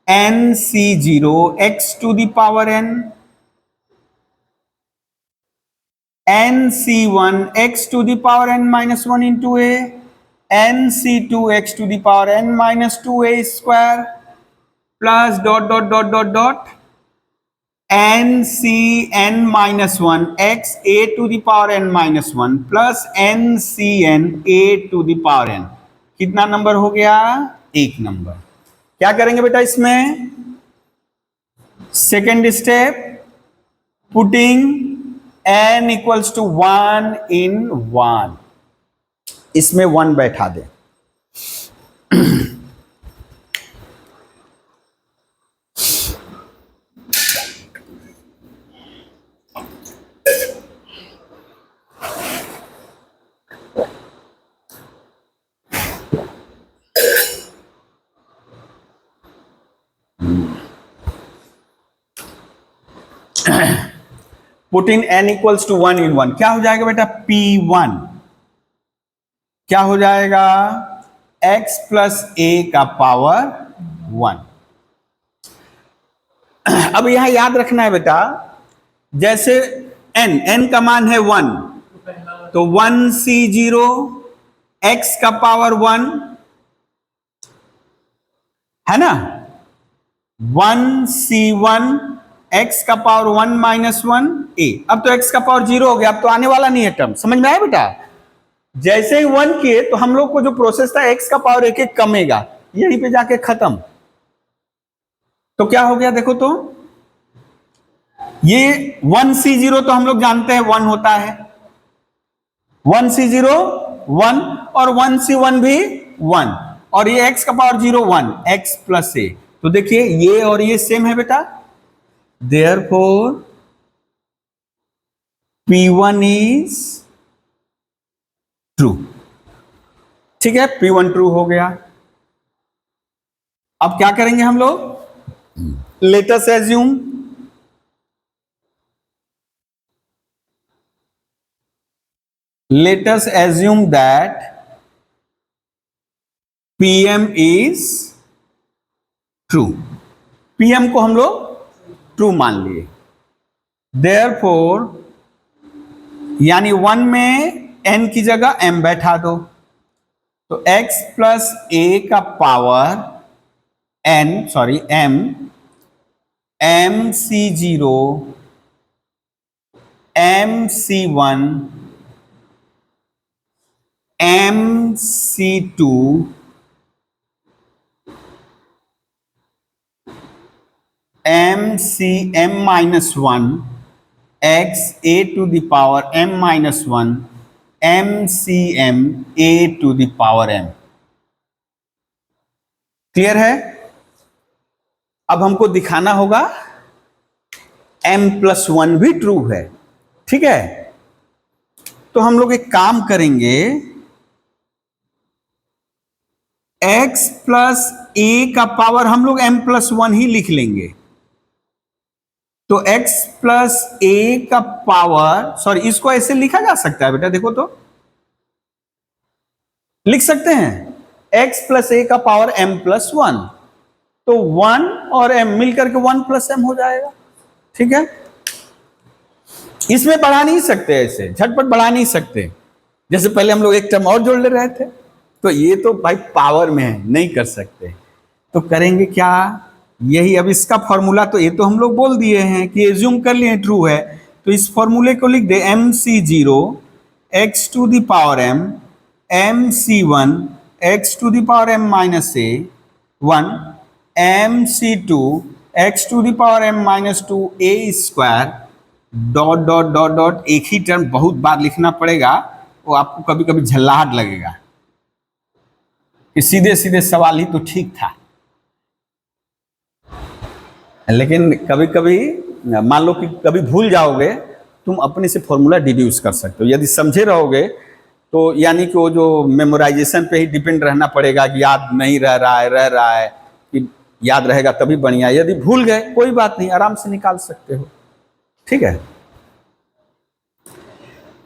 nc0 x to the power n, nc1 x to the power n minus 1 into a, nc2 x to the power n minus 2a square plus dot dot dot dot dot ncn minus 1 x a to the power n minus 1 plus ncn a to the power n। कितना नंबर हो गया, एक नंबर। क्या करेंगे बेटा इसमें, second step, putting n equals to 1 in 1, इसमें 1 बैठा दे। Put in n equals to 1 in 1, क्या हो जाएगा बेटा, P1 क्या हो जाएगा, x प्लस a का पावर 1। अब यहां याद रखना है बेटा, जैसे n का मान है 1, तो 1c0 x का पावर 1 है ना, 1c1 x का पावर 1 माइनस 1 a। अब तो x का पावर 0 हो गया, अब तो आने वाला नहीं है टर्म, समझ में आया बेटा। जैसे ही 1 किए तो हम लोग को जो प्रोसेस था x का पावर एक एक कमेगा, यहीं पे जाके खत्म। तो क्या हो गया देखो, तो ये 1c0 तो हम लोग जानते हैं 1 होता है, 1c0 1 और 1c1 भी 1, और ये x का पावर 0 1 x प्लस a। तो देखिए ये और ये सेम है बेटा, therefore P1 is true। ठीक है, P1 ट्रू हो गया। अब क्या करेंगे हम लोग, let us assume that PM is true। PM को हम लोग ट्रू मान लिए, therefore यानी 1 में n की जगह m बैठा दो, तो x प्लस a का power m mc0 mc1 mc2 mcm minus 1 x a to the power m minus 1 mcm a to the power m। Clear है। अब हमको दिखाना होगा m प्लस 1 भी ट्रू है, ठीक है। तो हम लोग एक काम करेंगे, x प्लस a का पावर हम लोग m प्लस 1 ही लिख लेंगे, तो x प्लस a का पावर, सॉरी इसको ऐसे लिखा जा सकता है बेटा, देखो तो लिख सकते हैं, x प्लस a का पावर m प्लस 1, तो 1 और m मिलकर के 1 प्लस m हो जाएगा, ठीक है। इसमें बढ़ा नहीं सकते, ऐसे झटपट बढ़ा नहीं सकते, जैसे पहले हम लोग एक टर्म और जोड़ ले रहे थे, तो ये तो भाई पावर में है, नहीं कर सकते। तो करेंगे क्या, यही, अब इसका फॉर्मूला तो ये तो हम लोग बोल दिए हैं कि एज्यूम कर लिए ट्रू है, तो इस फॉर्मूले को लिख दे MC0 x to the power m MC1 x to the power m minus a 1 MC2 x to the power m minus 2 a square dot dot dot dot. एक ही टर्म बहुत बार लिखना पड़ेगा, वो आपको कभी कभी झल्लाहट लगेगा कि सीधे सीधे सवाल ही तो ठीक था, लेकिन कभी कभी मान लो कि कभी भूल जाओगे, तुम अपने से फॉर्मूला डिड्यूस कर सकते हो। यदि समझे रहोगे तो यानी कि वो जो मेमोराइजेशन पे ही डिपेंड रहना पड़ेगा कि याद नहीं रह रहा है कि याद रहेगा तभी बढ़िया। यदि भूल गए कोई बात नहीं, आराम से निकाल सकते हो, ठीक है।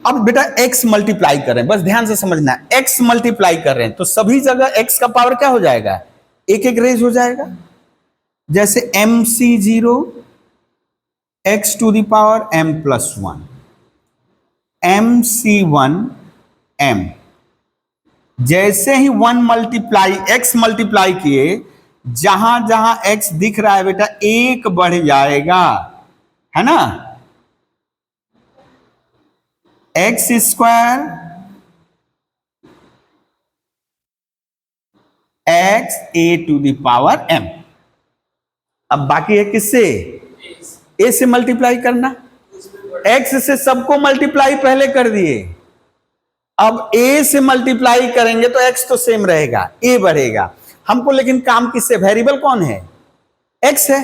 अब बेटा x मल्टीप्लाई कर रहे हैं, बस ध्यान से समझना है, x मल्टीप्लाई कर रहे हैं तो सभी जगह x का पावर क्या हो जाएगा, एक एक रेज हो जाएगा। जैसे MC0 x to the power m plus 1 MC1 m, जैसे ही 1 मल्टीप्लाई x मल्टीप्लाई किए, जहां जहां x दिख रहा है बेटा एक बढ़ जाएगा, है ना। x square x a to the power m। अब बाकी है किससे, a से मल्टीप्लाई करना, x से सबको मल्टीप्लाई पहले कर दिए, अब a से मल्टीप्लाई करेंगे तो x तो सेम रहेगा, a बढ़ेगा। हमको लेकिन काम किससे, वेरिएबल कौन है, x है,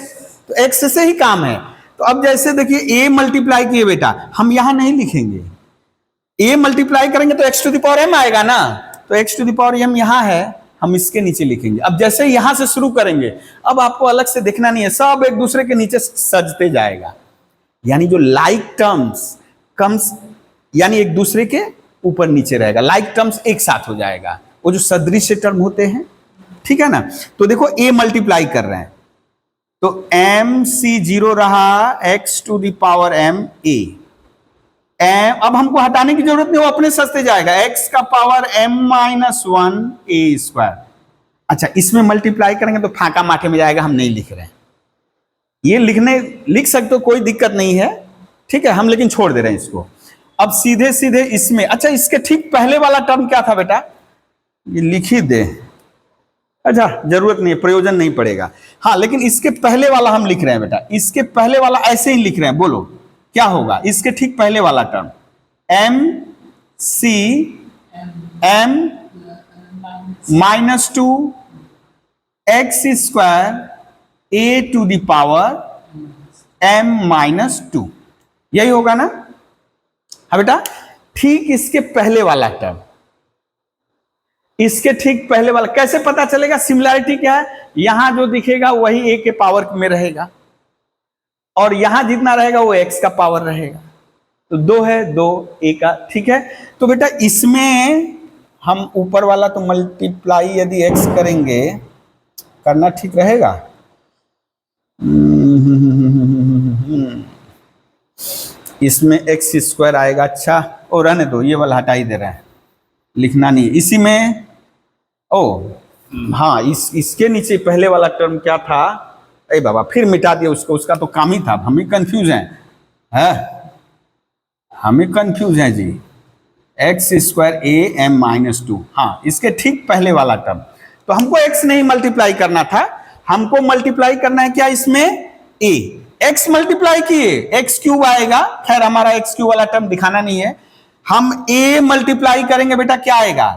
तो x से ही काम है। तो अब जैसे देखिए a मल्टीप्लाई किए बेटा, हम यहां नहीं लिखेंगे, a मल्टीप्लाई करेंगे तो x to the power m आएगा ना, तो x to the power m यहां है, हम इसके नीचे लिखेंगे। अब जैसे यहां से शुरू करेंगे, अब आपको अलग से देखना नहीं है, सब एक दूसरे के नीचे सजते जाएगा, यानी जो लाइक टर्म्स कम्स यानी एक दूसरे के ऊपर नीचे रहेगा, लाइक टर्म्स एक साथ हो जाएगा, वो जो सदृश टर्म होते हैं, ठीक है ना। तो देखो a मल्टीप्लाई कर रहे हैं तो MC0 रहा x to the power m a, अब हमको हटाने की जरूरत नहीं, वो अपने सस्ते जाएगा, x का power m minus 1 a square. अच्छा, इसमें मल्टीप्लाई करेंगे तो फाका माठे में जाएगा, हम नहीं लिख रहे हैं, ये लिख सकते हो, कोई दिक्कत नहीं है, ठीक है, हम लेकिन छोड़ दे रहे हैं इसको। अब सीधे सीधे इसमें, अच्छा इसके ठीक पहले वाला टर्म क्या था बेटा, ये लिख ही दे, अच्छा जरूरत नहीं है, प्रयोजन नहीं पड़ेगा, हाँ लेकिन इसके पहले वाला हम लिख रहे हैं बेटा, इसके पहले वाला ऐसे ही लिख रहे हैं, बोलो क्या होगा, इसके ठीक पहले वाला term m c m minus 2 x square a to the power m minus 2, यही होगा ना। हाँ बेटा, ठीक इसके पहले वाला टर्म, इसके ठीक पहले वाला कैसे पता चलेगा, सिमिलैरिटी क्या है, यहां जो दिखेगा वही a के पावर में रहेगा और यहां जितना रहेगा वो x का पावर रहेगा, तो 2 है 2 a का, ठीक है। तो बेटा इसमें हम ऊपर वाला तो मल्टीप्लाई यदि x करेंगे, करना ठीक रहेगा, इसमें x स्क्वायर आएगा, अच्छा और रहने दो, ये वाला हटा ही दे रहे हैं, लिखना नहीं इसी में। ओ हाँ, इसके नीचे पहले वाला टर्म क्या था, अरे बाबा फिर मिटा दिया उसको, उसका तो काम ही था, हम ही कंफ्यूज हैं, हम ही कंफ्यूज हैं जी, x square a m minus 2, हाँ इसके ठीक पहले वाला टर्म। तो हमको x नहीं मल्टीप्लाई करना था, हमको मल्टीप्लाई करना है क्या, इसमें a, x मल्टीप्लाई किए x क्यूब आएगा, खैर हमारा x क्यूब वाला टर्म दिखाना नहीं है, हम a मल्टीप्लाई करेंगे बेटा क्या आएगा,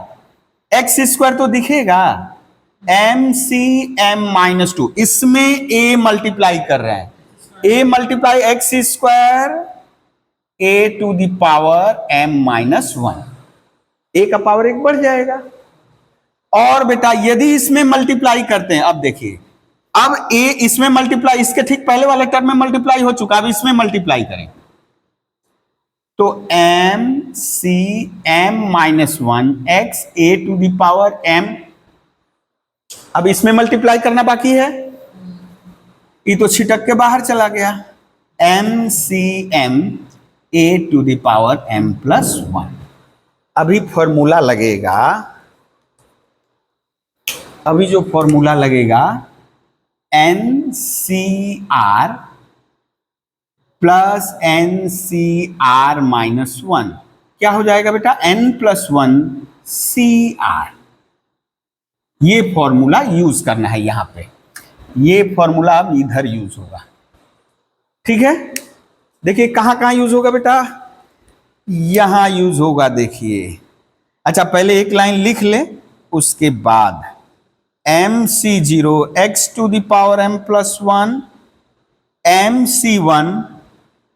x स्क्वायर तो दिखेगा, m c m माइनस 2, इसमें a मल्टीप्लाई कर रहे हैं, a multiply x square a to the power m minus 1, a का पावर 1 बढ़ जाएगा। और बेटा यदि इसमें मल्टीप्लाई करते हैं, अब देखिए, अब a इसमें मल्टीप्लाई, इसके ठीक पहले वाले टर्म में मल्टीप्लाई हो चुका, अब इसमें मल्टीप्लाई करें तो m c m minus 1 x a to the power m, अब इसमें मल्टीप्लाई करना बाकी है, ये तो छिटक के बाहर चला गया, m c m a to the power m plus 1। अभी फॉर्मूला लगेगा, अभी जो फॉर्मूला लगेगा एन सी आर प्लस एन सी आर माइनस वन, क्या हो जाएगा बेटा, n plus one c r. ये फॉर्मूला यूज करना है यहां पे, ये फॉर्मूला अब इधर यूज होगा। ठीक है, देखिए कहां कहां यूज होगा बेटा, यहां यूज होगा, देखिए। अच्छा पहले एक लाइन लिख ले, उसके बाद m c zero x to the power m plus one, m c one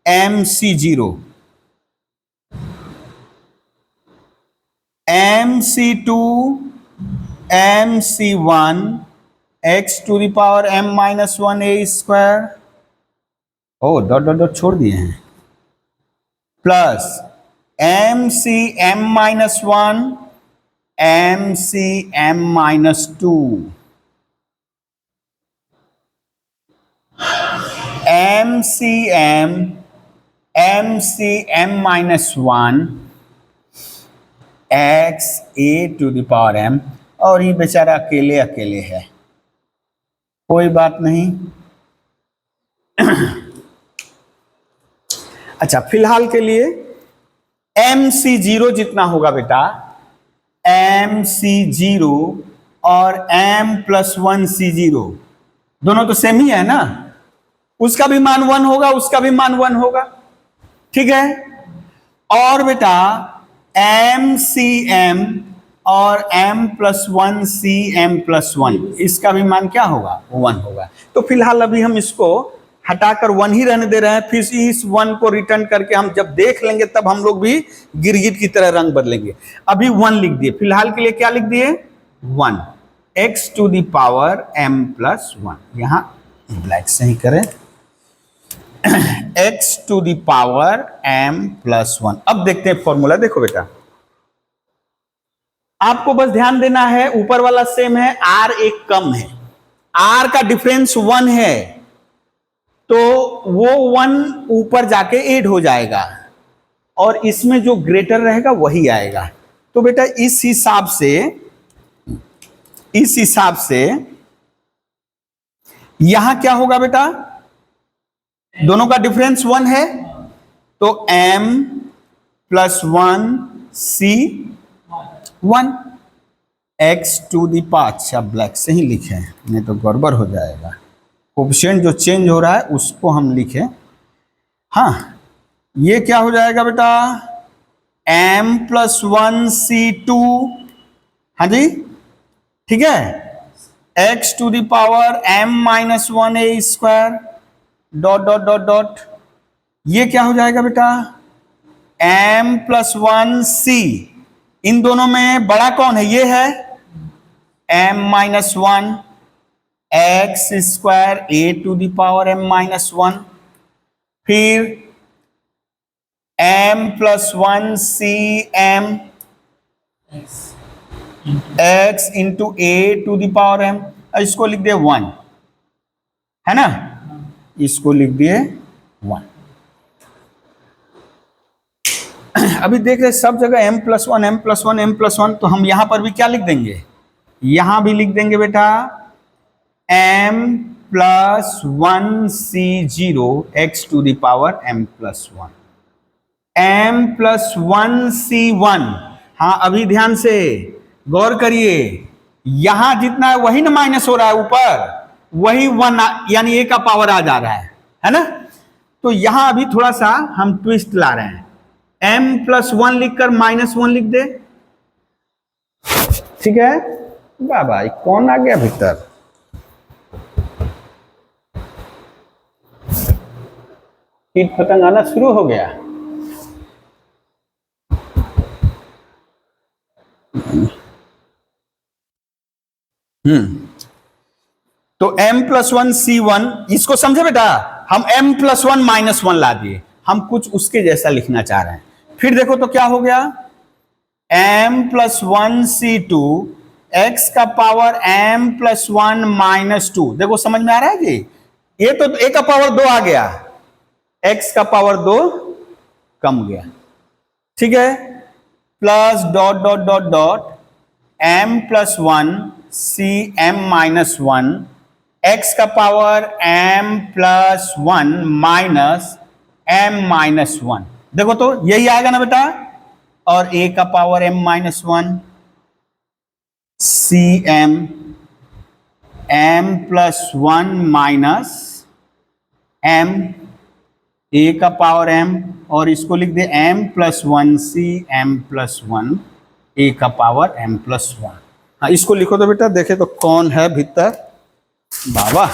m c zero, m c two m c one x to the power m minus one a square, oh dot dot dot छोड़ दिए हैं, plus m c m minus one m c m minus two, m c m minus one x a to the power m, और ये बेचारा अकेले अकेले है, कोई बात नहीं। अच्छा फिलहाल के लिए एम सी जीरो जितना होगा बेटा, एम सी जीरो और m plus one c zero दोनों तो सेम ही है ना, उसका भी मान वन होगा, उसका भी मान वन होगा। ठीक है, और बेटा एम सी एम और m plus one c m plus one, इसका भी मान क्या होगा, वन होगा। तो फिलहाल अभी हम इसको हटाकर वन ही रहने दे रहे हैं, फिर इस वन को रिटर्न करके हम जब देख लेंगे तब हम लोग भी गिरगिट की तरह रंग बदलेंगे। अभी वन लिख दिए, फिलहाल के लिए क्या लिख दिए, one, x to the power m plus one, यहां ब्लैक से ही करें, x to the power m plus one. अब देखते हैं फॉर्मूला, देखो बेटा आपको बस ध्यान देना है, ऊपर वाला सेम है, आर एक कम है, आर का डिफरेंस वन है, तो वो वन ऊपर जाके ऐड हो जाएगा और इसमें जो ग्रेटर रहेगा वही आएगा। तो बेटा इस हिसाब से यहां क्या होगा बेटा, दोनों का डिफरेंस वन है, तो m plus one C one, x to the power, अच्छा ब्लैक से ही लिखे, नहीं तो गड़बड़ हो जाएगा, कोफिशिएंट जो चेंज हो रहा है उसको हम लिखें। हाँ ये क्या हो जाएगा बेटा, m प्लस वन सी टू, हाँ जी ठीक है, x to the power m minus one a square dot dot dot dot, ये क्या हो जाएगा बेटा, m प्लस वन सी, इन दोनों में बड़ा कौन है, ये है m minus one x square a to the power m minus one, फिर m plus one C m x into a to the power m, इसको लिख दिए वन, है ना, इसको लिख दिए वन। अभी देख रहे सब जगह m plus one m plus one m plus one, तो हम यहां पर भी क्या लिख देंगे, यहां भी लिख देंगे बेटा m plus one c zero x to the power m plus one, m plus one C one. हाँ अभी ध्यान से गौर करिए, यहां जितना है वही ना माइनस हो रहा है, ऊपर वही वन यानी a का पावर आ जा रहा है ना, तो यहां अभी थोड़ा सा हम ट्विस्ट ला रहे हैं, m प्लस वन लिखकर माइनस वन लिख दे, ठीक है, वाह भाई कौन आ गया भीतर, कीट पतंग आना शुरू हो गया। तो m प्लस वन सी वन, इसको समझे बेटा, हम m plus one minus one ला दिए, हम कुछ उसके जैसा लिखना चाह रहे हैं। फिर देखो तो क्या हो गया, m प्लस वन सी टू एक्स का power m plus one minus two, देखो समझ में आ रहा है जी, ये तो a का पावर दो आ गया, x का पावर दो कम गया, ठीक है, plus dot dot dot dot m plus one सी m माइनस वन x का पावर m+1 माइनस m-1, देखो तो यही आएगा ना बेटा, और a का power m-1 cm m+1 minus m, a का पावर m, और इसको लिख दे m+1 c m+1 a का पावर m+1। हाँ, इसको लिखो तो बेटा, देखे तो कौन है भीतर बाबा।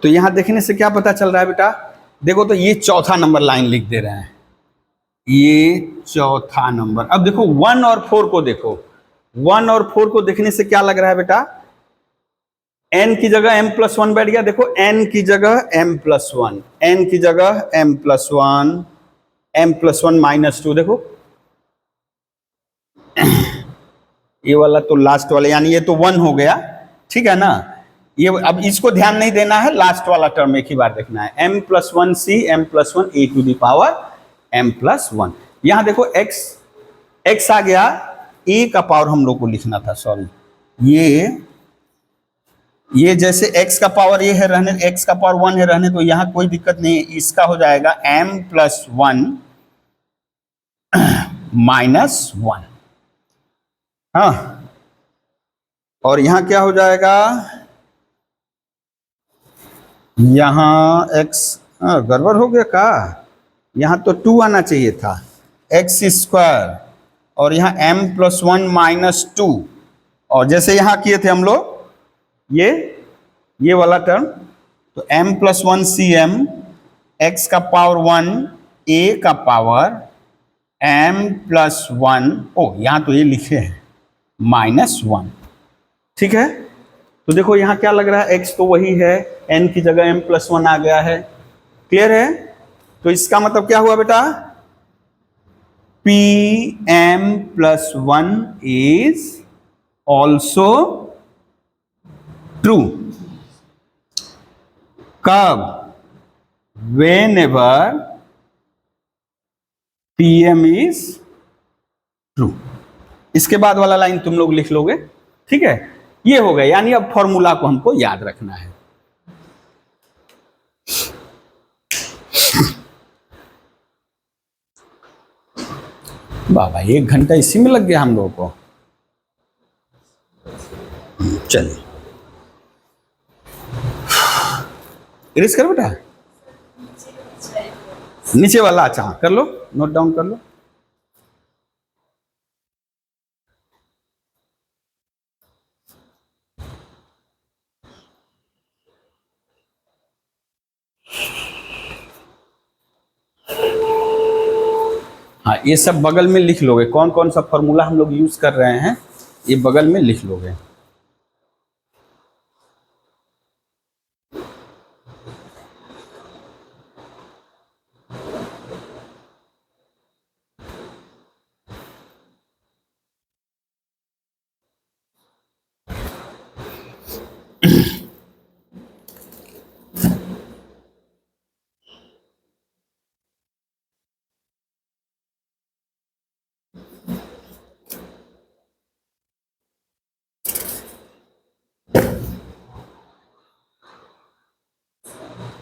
तो यहां देखने से क्या पता चल रहा है बेटा, देखो तो ये चौथा नंबर लाइन लिख दे रहे हैं, ये चौथा नंबर। अब देखो 1 और 4 को देखो, 1 और 4 को देखने से क्या लग रहा है बेटा, n की जगह m+1 बैठ गया, देखो n की जगह m+1, n की जगह m+1, m+1 -2, देखो ये वाला तो लास्ट वाला, यानी ये तो 1 हो गया, ठीक है ना। ये अब इसको ध्यान नहीं देना है, लास्ट वाला टर्म एक ही बार देखना है, m+1 c m+1 a to the power m+1। यहां देखो x आ गया, a का पावर हम लोग को लिखना था, सॉरी, ये जैसे x का पावर ये है रहने, x का पावर 1 है रहने, तो यहां कोई दिक्कत नहीं है, इसका हो जाएगा m+1 -1, हाँ, और यहां क्या हो जाएगा, यहां x गड़बड़ हो गया का, यहां तो 2 आना चाहिए था, x², और यहां m+1 -2, और जैसे यहां किए थे हम लोग ये वाला टर्म, तो m+1 cm x का पावर 1 a का पावर m+1, ओ यहां तो ये लिखे हैं -1, ठीक है। तो देखो यहां क्या लग रहा है, x तो वही है, n की जगह m+1 आ गया है, क्लियर है। तो इसका मतलब क्या हुआ बेटा, Pm+1 is also true कब, whenever Pm is true। इसके बाद वाला लाइन तुम लोग लिख लोगे, ठीक है। ये हो गया, यानी अब फॉर्मूला को हमको याद रखना है। बाबा 1 घंटा इसी में लग गया हम लोगों को, चलिए इरेज कर बेटा, नीचे वाला, अच्छा कर लो, नोट डाउन कर लो। हाँ, ये सब बगल में लिख लोगे, कौन कौन सा फॉर्मूला हम लोग यूज कर रहे हैं ये बगल में लिख लोगे।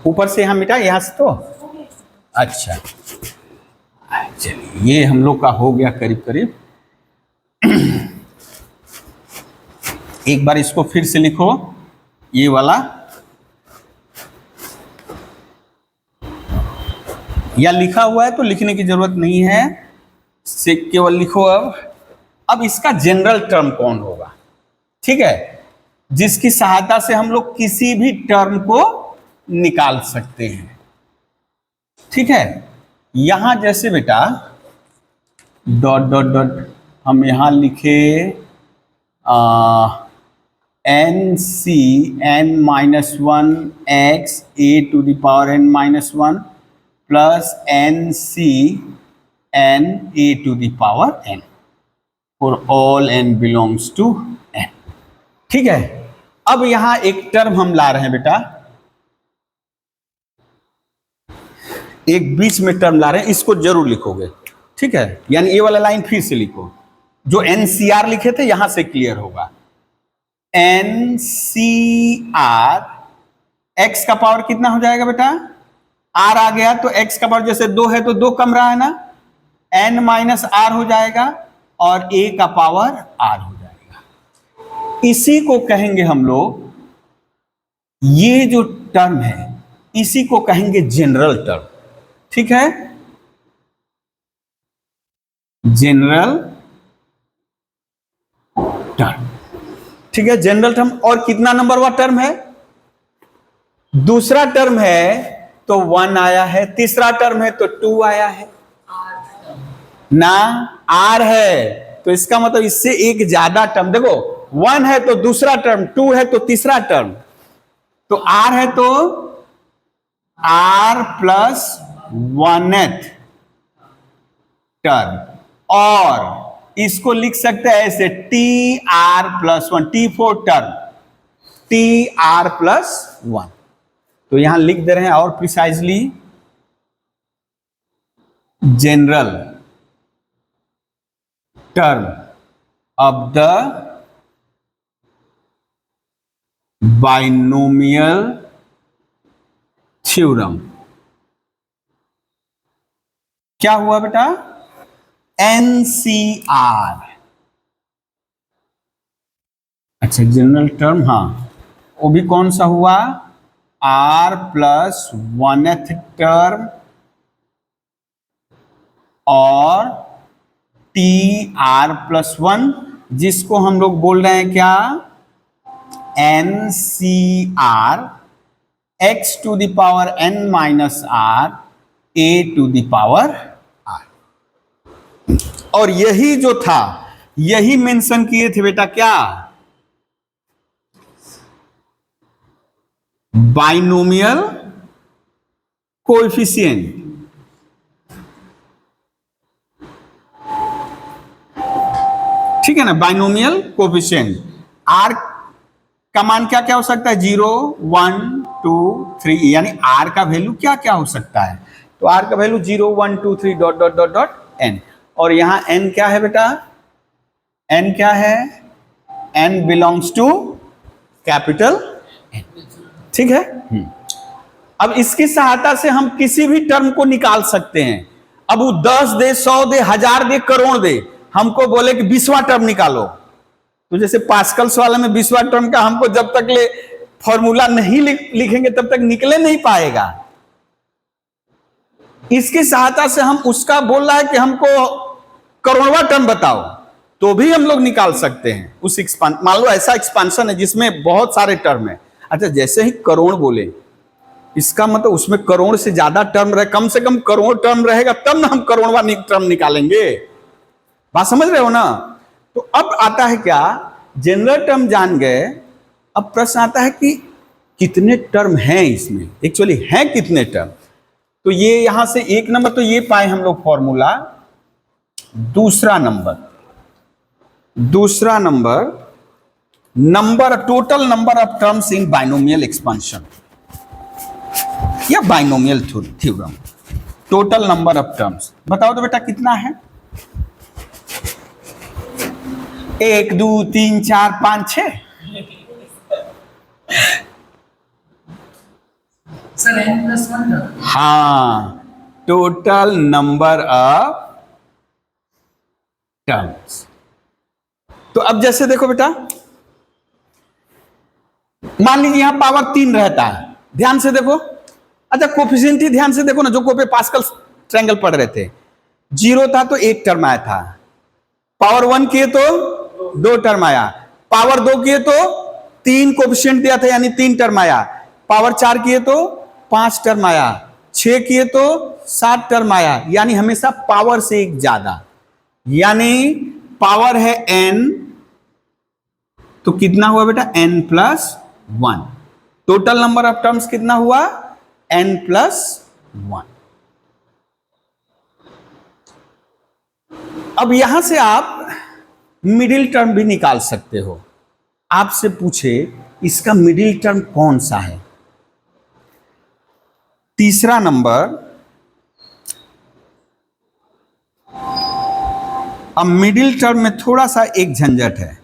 ऊपर से यहाँ मिटा, यहाँ से तो अच्छा, चलिए ये हम लोग का हो गया करीब करीब। एक बार इसको फिर से लिखो, ये वाला, या लिखा हुआ है तो लिखने की जरूरत नहीं है, से केवल लिखो। अब इसका जनरल टर्म कौन होगा, ठीक है, जिसकी सहायता से हम लोग किसी भी टर्म को निकाल सकते हैं, ठीक है। यहां जैसे बेटा डॉट डॉट डॉट हम यहां लिखे n C n minus one x a to the power n minus one plus n C n a to the power n for all n belongs to N, ठीक है। अब यहां एक टर्म हम ला रहे हैं बेटा, एक बीच में टर्म ला रहे हैं, इसको जरूर लिखोगे, ठीक है। यानी ये वाला लाइन फिर से लिखो, जो एनसीआर लिखे थे यहां से क्लियर होगा। एनसीआर, एक्स का पावर कितना हो जाएगा बेटा, आर आ गया तो एक्स का पावर जैसे 2 है तो 2 कम रहा है ना, एन माइनस आर हो जाएगा और ए का पावर आर हो जाएगा। इसी को कहेंगे हम लोग, ये जो टर्म है इसी को कहेंगे जनरल टर्म, ठीक है, जनरल टर्म, ठीक है, जनरल टर्म। और कितना नंबर वाला टर्म है, दूसरा टर्म है तो 1 आया है, तीसरा टर्म है तो 2 आया है ना, आर है तो इसका मतलब इससे एक ज्यादा टर्म, देखो 1 है तो दूसरा टर्म, 2 है तो तीसरा टर्म, तो आर है तो आर प्लस 1th टर्म, और इसको लिख सकते हैं ऐसे T r plus 1, T four term, t r plus 1। तो यहां लिख दे रहे हैं और precisely, general term of the binomial theorem. क्या हुआ बेटा, एनसीआर, अच्छा जनरल टर्म, हाँ वो भी कौन सा हुआ, आर प्लस 1th टर्म और टी आर प्लस 1, जिसको हम लोग बोल रहे हैं क्या, n C r, x to the power n minus r a to the power r. और यही जो था यही मेंशन किए थे बेटा, क्या, बाइनोमियल कोएफिशिएंट, ठीक है ना, बाइनोमियल कोएफिशिएंट। आर का मान क्या क्या हो सकता है, 0 1 2 3, यानी आर का वैल्यू क्या क्या हो सकता है, तो आर का value 0 1 2 3 dot dot dot dot n. और यहां एन क्या है बेटा, एन क्या है, n belongs to capital N, ठीक है। अब इसकी सहायता से हम किसी भी टर्म को निकाल सकते हैं। अब वो 10 दे, 100 दे, 1000 दे, करोड़ दे, हमको बोले कि 20वां टर्म निकालो, तो जैसे पास्कल्स वाला में 20वां टर्म का हमको जब तक ले फॉर्मूला नहीं लिखेंगे तब तक निकले नहीं पाएगा। इसकी सहायता से हम उसका बोल रहा है कि हमको करोड़वां टर्म बताओ, तो भी हम लोग निकाल सकते हैं उस मान लो ऐसा एक्सपांशन है जिसमें बहुत सारे टर्म है। अच्छा, जैसे ही करोड़ बोले इसका मतलब उसमें करोड़ से ज्यादा टर्म रहे, कम से कम करोड़ टर्म रहेगा तब ना हम करोड़वा टर्म निकालेंगे। बात समझ रहे हो ना? तो अब आता है क्या, जनरल टर्म जान गए, अब प्रश्न आता है कि कितने टर्म हैं इसमें, एक्चुअली हैं कितने टर्म। तो ये यहां से एक नंबर तो ये पाए हम लोग फॉर्मूला। दूसरा number total number of terms in binomial expansion या binomial theorem. Total number of terms बताओ तो बेटा कितना है? 1 2 3 4 5 6। सर n+1 था। हाँ, टोटल नंबर ऑफ टर्म्स। तो अब जैसे देखो बेटा, मान लीजिए यहां पावर 3 रहता है, ध्यान से देखो। अच्छा कोफिशिएंट ही ध्यान से देखो ना, जो को पे पास्कल ट्रायंगल पढ़ रहे थे, 0 था तो 1 टर्म आया था, पावर 1 किए तो 2 टर्म आया, पावर 2 किए तो 3 कोफिशिएंट दिया था यानी 3 टर्म आया, पावर 4 किए तो 5 टर्म आया, 6 किए तो 7 टर्म आया, यानी हमेशा पावर से एक ज्यादा, यानी पावर है n, तो कितना हुआ बेटा n+1। Total number of terms कितना हुआ n+1। अब यहां से आप मिडिल टर्म भी निकाल सकते हो। आपसे पूछे इसका मिडिल टर्म कौन सा है? तीसरा नंबर, अब मिडिल टर्म में थोड़ा सा एक झंझट है।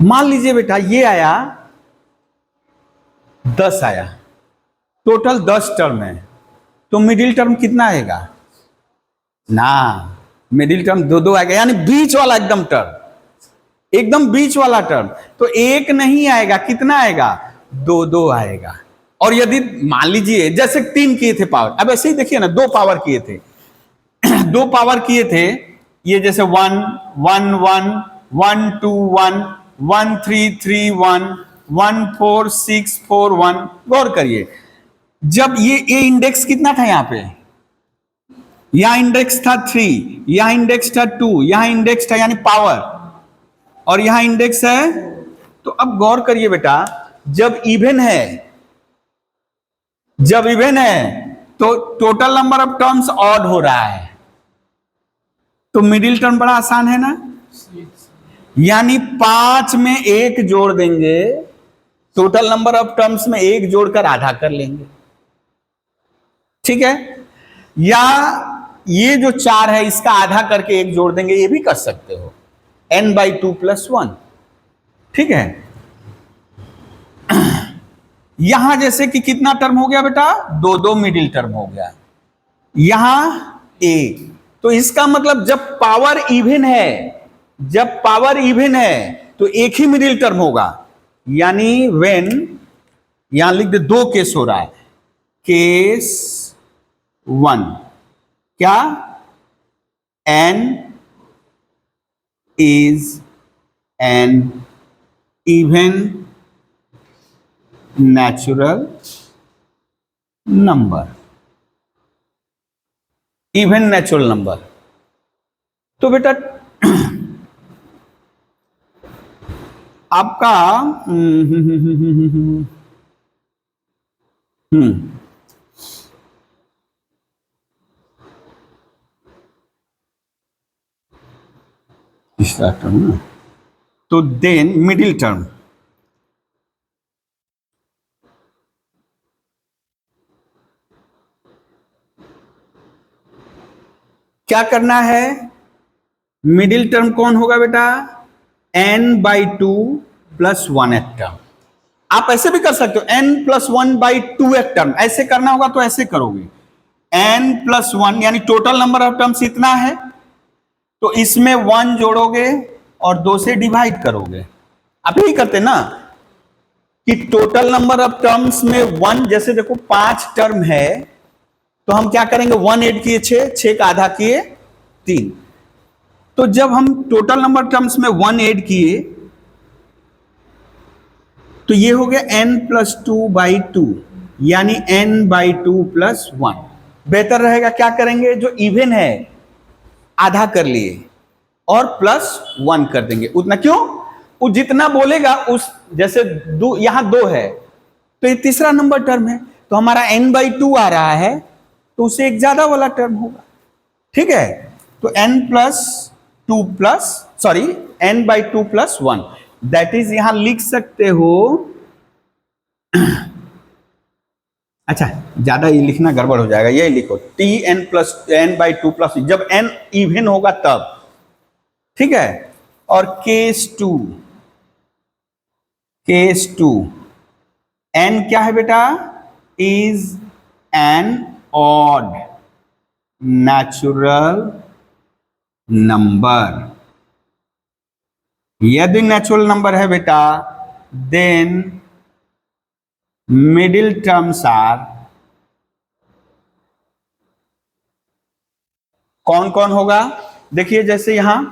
मान लीजिए बेटा ये आया 10 आया, टोटल 10 टर्म है, तो मिडिल टर्म कितना आएगा ना? मिडिल टर्म 2 आएगा, यानी बीच वाला एकदम टर्म, एकदम बीच वाला टर्म। तो 1 नहीं आएगा, कितना आएगा 2 आएगा। और यदि मान लीजिए जैसे 3 किए थे पावर, अब ऐसे ही देखिए ना, 2 पावर किए थे 2 पावर किए थे, ये जैसे 1 1 1 1 2 1 1 3 3 1 1 4 6 4 1। गौर करिए, जब ये इंडेक्स कितना था यहां पे, यहां इंडेक्स था 3, यहां इंडेक्स था 2, यहां इंडेक्स था यानी पावर, और यहां इंडेक्स है। तो अब गौर करिए बेटा, जब इवन है तो total number of terms odd हो रहा है, तो मिडिल टर्म बड़ा आसान है ना, यानी 5 में 1 जोड़ देंगे, टोटल नंबर ऑफ टर्म्स में 1 जोड़कर आधा कर लेंगे, ठीक है। या ये जो 4 है इसका आधा करके 1 जोड़ देंगे, ये भी कर सकते हो, n/2 + 1, ठीक है। यहां जैसे कि कितना टर्म हो गया बेटा 2 मिडिल टर्म हो गया, यहां 1, तो इसका मतलब जब पावर इवन है तो एक ही मिडिल टर्म होगा, यानी व्हेन, यहां लिख दे 2 केस हो रहा है, केस 1 क्या, n is an even natural number, even natural number. तो बेटा आपका तीसरा टर्म ना, तो देन मिडिल टर्म क्या करना है, मिडिल टर्म कौन होगा बेटा n/2 + 1 टर्म। आप ऐसे भी कर सकते हो n+1/2 टर्म, ऐसे करना होगा तो ऐसे करोगे, n+1 यानी टोटल नंबर ऑफ टर्म्स इतना है, तो इसमें 1 जोड़ोगे और 2 से डिवाइड करोगे। आप यही करते ना कि टोटल नंबर ऑफ टर्म्स में 1, जैसे देखो 5 टर्म है तो हम क्या करेंगे 1 ऐड किए 6 का आधा किए 3, तो जब हम टोटल नंबर टर्म्स में 1 ऐड किए तो ये हो गया n+2/2 यानी n/2+1। बेहतर रहेगा क्या करेंगे, जो इवन है आधा कर लिए और +1 कर देंगे। उतना क्यों, वो जितना बोलेगा उस, जैसे यहां 2 है तो ये तीसरा नंबर टर्म है, तो हमारा n/2 आ रहा है तो उसे एक ज्यादा वाला टर्म होगा। ठीक है, तो n/2+1 दैट इज, यहां लिख सकते हो अच्छा ज्यादा ये लिखना गड़बड़ हो जाएगा, ये लिखो n/2+, जब n इवन होगा तब। ठीक है, और केस टू n क्या है बेटा, is an odd natural number. यदि नेचुरल नंबर है बेटा, देन मिडिल टर्म्स आर, कौन कौन होगा, देखिए जैसे यहां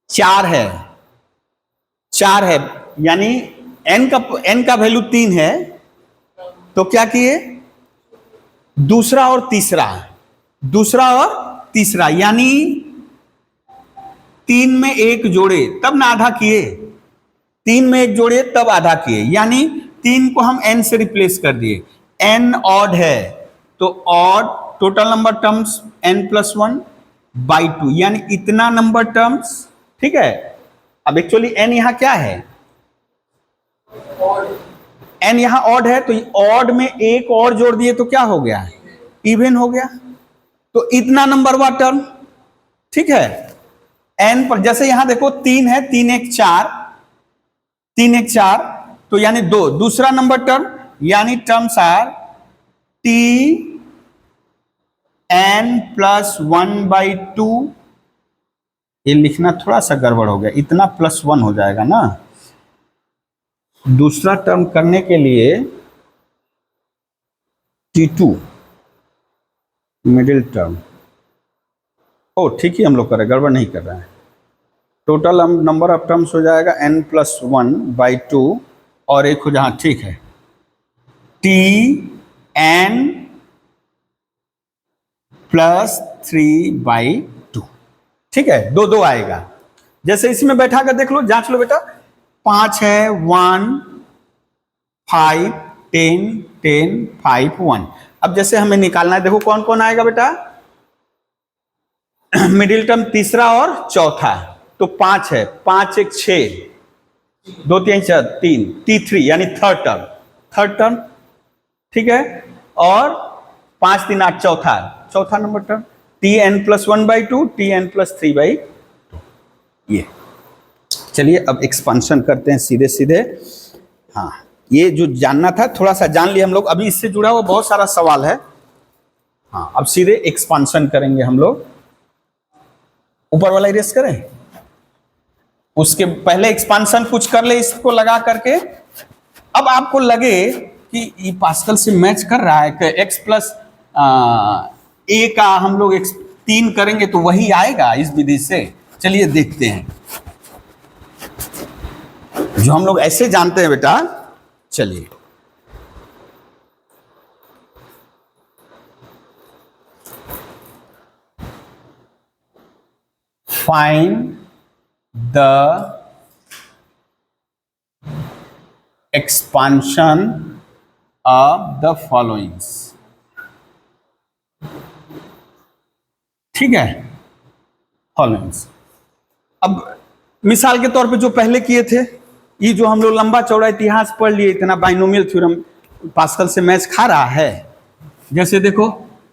4 है यानी n का वैल्यू 3 है, तो क्या किए, दूसरा और तीसरा यानी 3 में 1 जोड़े तब ना आधा किए, 3 में 1 जोड़े तब आधा किए, यानी 3 को हम n से रिप्लेस कर दिए। n ऑड है तो odd total number terms n+1/2 यानी इतना नंबर टर्म्स। ठीक है, अब एक्चुअली n यहां क्या है, n यहां ऑड है तो ऑड में 1 और जोड़ दिए तो क्या हो गया, इवन हो गया, तो इतना नंबर हुआ टर्म। ठीक है, n पर जैसे यहां देखो 3 है, 3 1 4 तो यानी 2, दूसरा नंबर टर्म, यानी टर्म्स आर tn+1/2। ये लिखना थोड़ा सा गड़बड़ हो गया, इतना +1 हो जाएगा ना, दूसरा टर्म करने के लिए t2 मिडिल टर्म, ओ ठीक ही हम लोग कर रहे, गड़बड़ नहीं कर रहे हैं। टोटल नंबर ऑफ टर्म्स हो जाएगा n+1/2 और एक हो जहां, ठीक है, tn+3/2। ठीक है, 2 आएगा, जैसे इसमें बैठा कर देख लो, जांच लो बेटा, 5 है, 1 5 10 10 5 1। अब जैसे हमें निकालना है, देखो कौन कौन आएगा बेटा, मिडिल टर्म तीसरा और चौथा, तो 5 है, 5 1 6 2 3 4 3 t3 यानी थर्ड टर्म। ठीक है, और 5 3 8 चौथा नंबर टर्म, tn+1/2 tn+3/2। ये चलिए अब एक्सपांशन करते हैं सीधे। हाँ, ये जो जानना था थोड़ा सा जान लिया हम लोग, अभी इससे जुड़ा हुआ बहुत सारा सवाल है। हाँ, अब सीधे एक्सपांशन करेंगे हम लोग। ऊपर वाला इरेज करें, उसके पहले एक्सपांशन कुछ कर ले इसको लगा करके। अब आपको लगे कि ये पास्कल से मैच कर रहा है कि x+a का हम लोग 3 करेंगे तो वही आएगा इस विधि से। चलिए देखते हैं, जो हम लोग ऐसे जानते हैं बेटा। चलिए find the expansion of the followings. ठीक है, फॉलोइंग्स। अब मिसाल के तौर पे जो पहले किए थे, ये जो हम लोग लंबा चौड़ा इतिहास पढ़ लिए, इतना बाइनोमियल थ्योरम पास्कल से मैच खा रहा है। जैसे देखो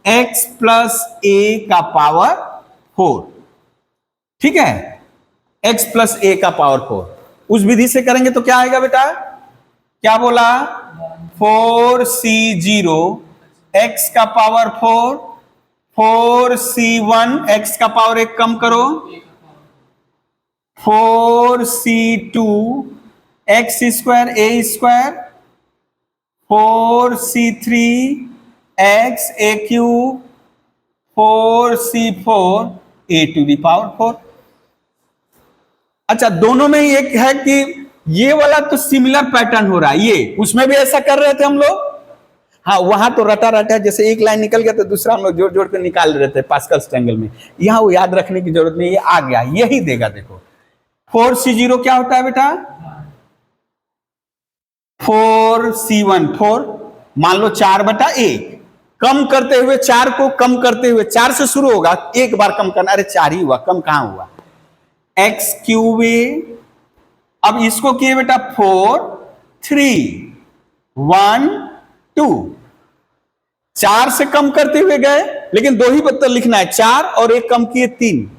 x+a का पावर 4, ठीक है, x+a का पावर 4, उस विधि से करेंगे तो क्या आएगा बेटा, क्या बोला, 4c0 x का पावर 4, 4c1 x का पावर 1 कम करो, 4c2 x² a², 4c3 x a³, 4c4 a⁴। अच्छा, दोनों में ही एक है कि ये वाला तो सिमिलर पैटर्न हो रहा है, ये उसमें भी ऐसा कर रहे थे हम लोग। हाँ, वहां तो रटा रटा जैसे एक लाइन निकल गया तो दूसरा हम लोग जोड़ जोड़ कर निकाल रहे थे पास्कल्स ट्रायंगल में। यहाँ वो याद रखने की जरूरत नहीं, ये आ गया, यही देगा। देखो 4C0 क्या होता है बेटा? 4C1 4, मान लो 4/1, कम करते हुए 4 को कम करते हुए 4 से शुरू होगा, एक बार कम करना, अरे 4 ही हुआ, कम कहां हुआ? x³। अब इसको किए बेटा 4 3 1 2, 4 से कम करते हुए गए, लेकिन दो ही बत्तर लिखना है, 4 और एक कम किए 3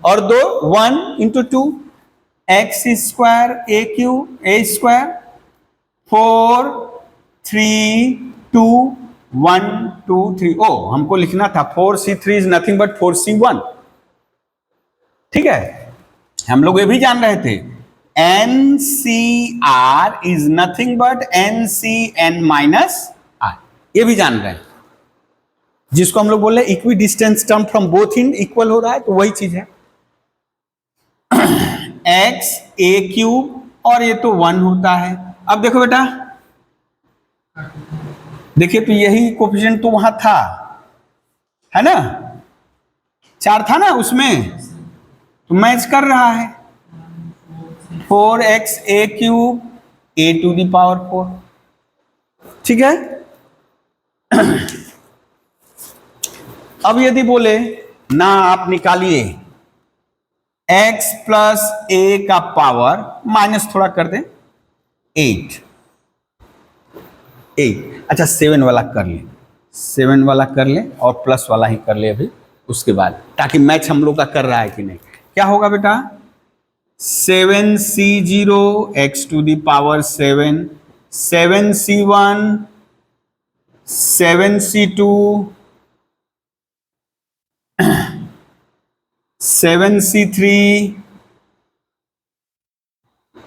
और 2 1 × 2 x² a³ 4 3 2 1 2 3। ओ, हमको लिखना था 4C3 is nothing but 4C1। ठीक है, हम लोग ये भी जान रहे थे NCR is nothing but NCN-R, ये भी जान रहे हैं, जिसको हम लोग बोल रहे हैं equi distance term from both and equal हो रहा है, तो वही चीज है। x a³ और ये तो 1 होता है। अब देखो बेटा, देखिए तो यही कोफिशिएंट तो वहां था, है ना, 4 था ना उसमें, तो मैच कर रहा है। 4x a³ a⁴, ठीक है। अब यदि बोले ना आप निकालिए x + a का पावर माइनस थोड़ा कर दें 8। अच्छा 7 वाला कर ले, 7 वाला कर ले और प्लस वाला ही कर ले अभी, उसके बाद, ताकि मैच हम लोग का कर रहा है कि नहीं। क्या होगा बेटा? 7C0 x⁴7, 7C1 7C2 7C3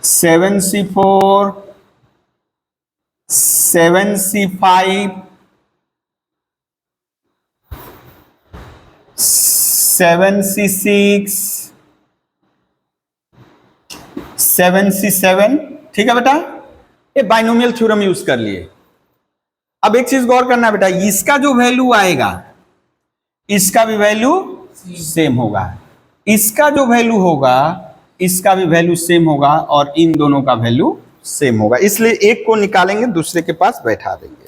7C4 7C5 7C6 7C7। ठीक है बेटा, ये बाइनोमियल थ्योरम यूज कर लिए। अब एक चीज गौर करना बेटा, इसका जो वैल्यू आएगा इसका भी वैल्यू सेम होगा, इसका जो वैल्यू होगा इसका भी वैल्यू सेम होगा, और इन दोनों का वैल्यू सेम होगा, इसलिए एक को निकालेंगे दूसरे के पास बैठा देंगे।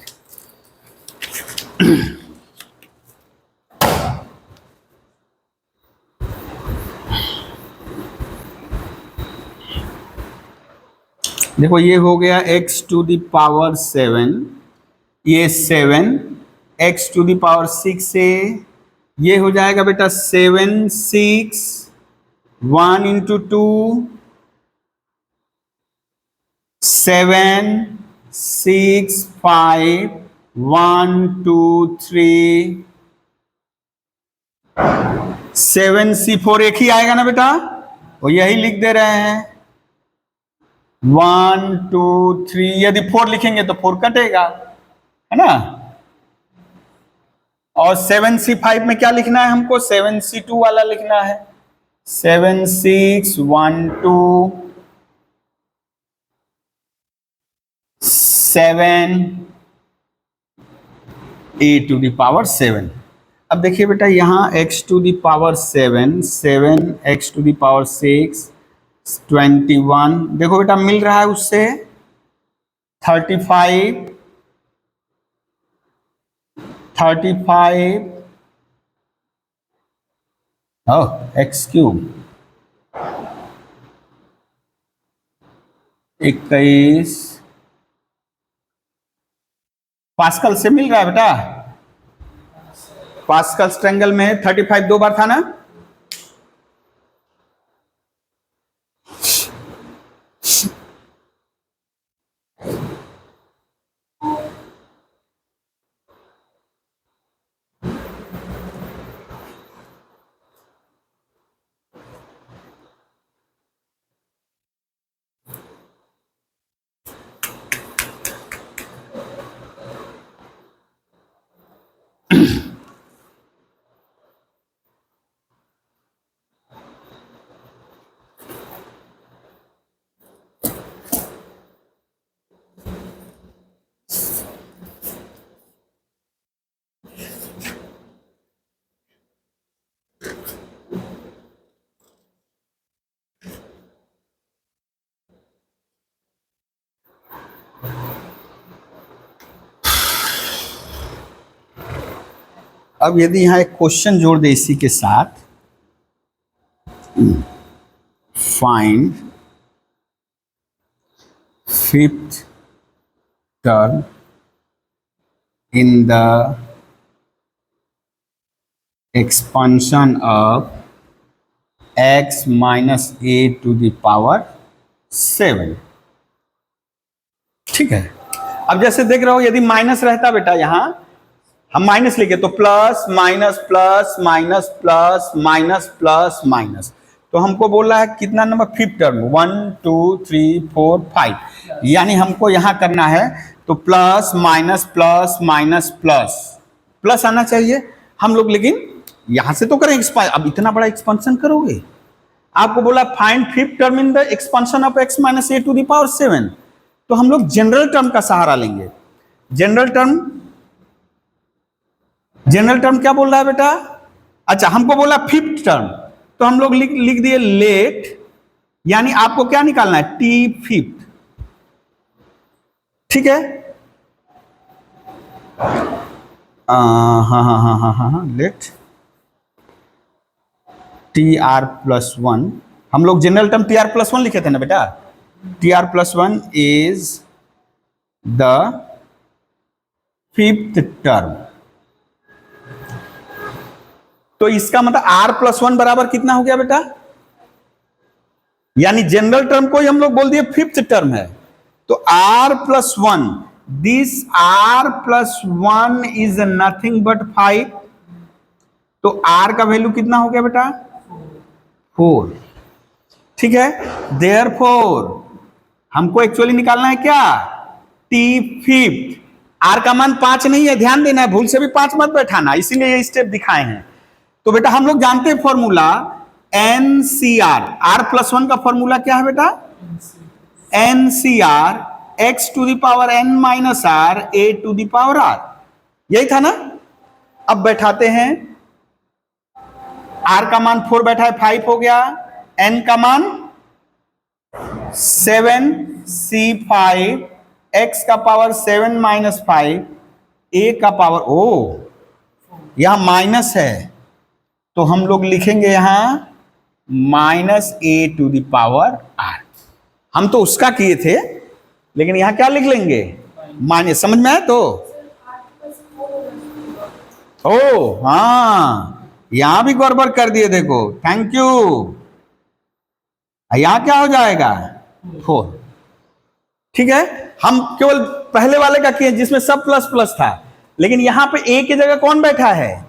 देखो ये हो गया x⁴7, ये 7 x⁴6 है, ये हो जाएगा बेटा 7 6 1 × 2 7 6 5 1 2 3 7C4 एक ही आएगा ना बेटा, वो यही लिख दे रहे हैं 1 2 3। यदि 4 लिखेंगे तो 4 कटेगा, है ना। और 7C5 में क्या लिखना है हमको? 7C2 वाला लिखना है, 7 6 1 2 7 a⁴7। अब देखिए बेटा, यहाँ x⁴7 7 x⁴6 21, देखो बेटा मिल रहा है उससे 35 x³ 21 पास्कल से मिल रहा है बेटा, पास्कल्स ट्रायंगल में 35 दो बार था ना। अब यदि यहाँ एक क्वेश्चन जोड़ दे इसी के साथ, find fifth term in the expansion of x minus a to the power 7। ठीक है, अब जैसे देख रहे हो यदि माइनस रहता बेटा, यहां हम माइनस लिखे तो plus minus plus minus plus minus plus minus, तो हमको बोल रहा है कितना नंबर, फिफ्थ टर्म 1 2 3 4 5, यानी हमको यहां करना है तो plus minus plus minus plus plus आना चाहिए हम लोग, लेकिन यहां से तो करें अब इतना बड़ा एक्सपेंशन करोगे, आपको बोला find fifth term in the expansion of x minus a to the power 7, तो हम लोग जनरल टर्म का सहारा लेंगे। जनरल टर्म क्या बोल रहा है बेटा, अच्छा हमको बोला फिफ्थ टर्म, तो हम लोग लिख दिए लेट, यानी आपको क्या निकालना है, टी फिफ्थ। ठीक है, हाँ let t r plus one, हम लोग general term t r plus one लिखे थे ना बेटा, t r plus one is the fifth term, तो इसका मतलब आर प्लस वन बराबर कितना हो गया बेटा, यानी जनरल टर्म को ही हम लोग बोल दिए फिफ्थ टर्म है, तो r plus one, this r plus one is nothing but 5, तो आर का वैल्यू कितना हो गया बेटा, 4। ठीक है, देयरफॉर हमको एक्चुअली निकालना है क्या, टी फिफ्थ, आर का मान 5 नहीं है, ध्यान देना है, भूल से भी 5 मत बैठाना, इसीलिए ये स्टेप दिखाए हैं। तो बेटा हम लोग जानते हैं formula nCr, r plus one का फॉर्मूला क्या है बेटा, nCr x to the power n minus r a to the power r, यही था ना। अब बैठाते हैं, आर का मान 4 बैठा है, 5 हो गया, एन का मान 7 C5, x का पावर 7 माइनस 5, a का पावर, ओ यहां माइनस है तो हम लोग लिखेंगे यहां minus a to the power r, हम तो उसका किए थे लेकिन यहां क्या लिख लेंगे, माइनस, समझ में आया तो, ओ हाँ यहां भी गड़बड़ कर दिए देखो, थैंक यू, यहां क्या हो जाएगा 4। ठीक है, हम केवल पहले वाले का किए जिसमें सब प्लस प्लस था, लेकिन यहां पे ए की जगह कौन बैठा है,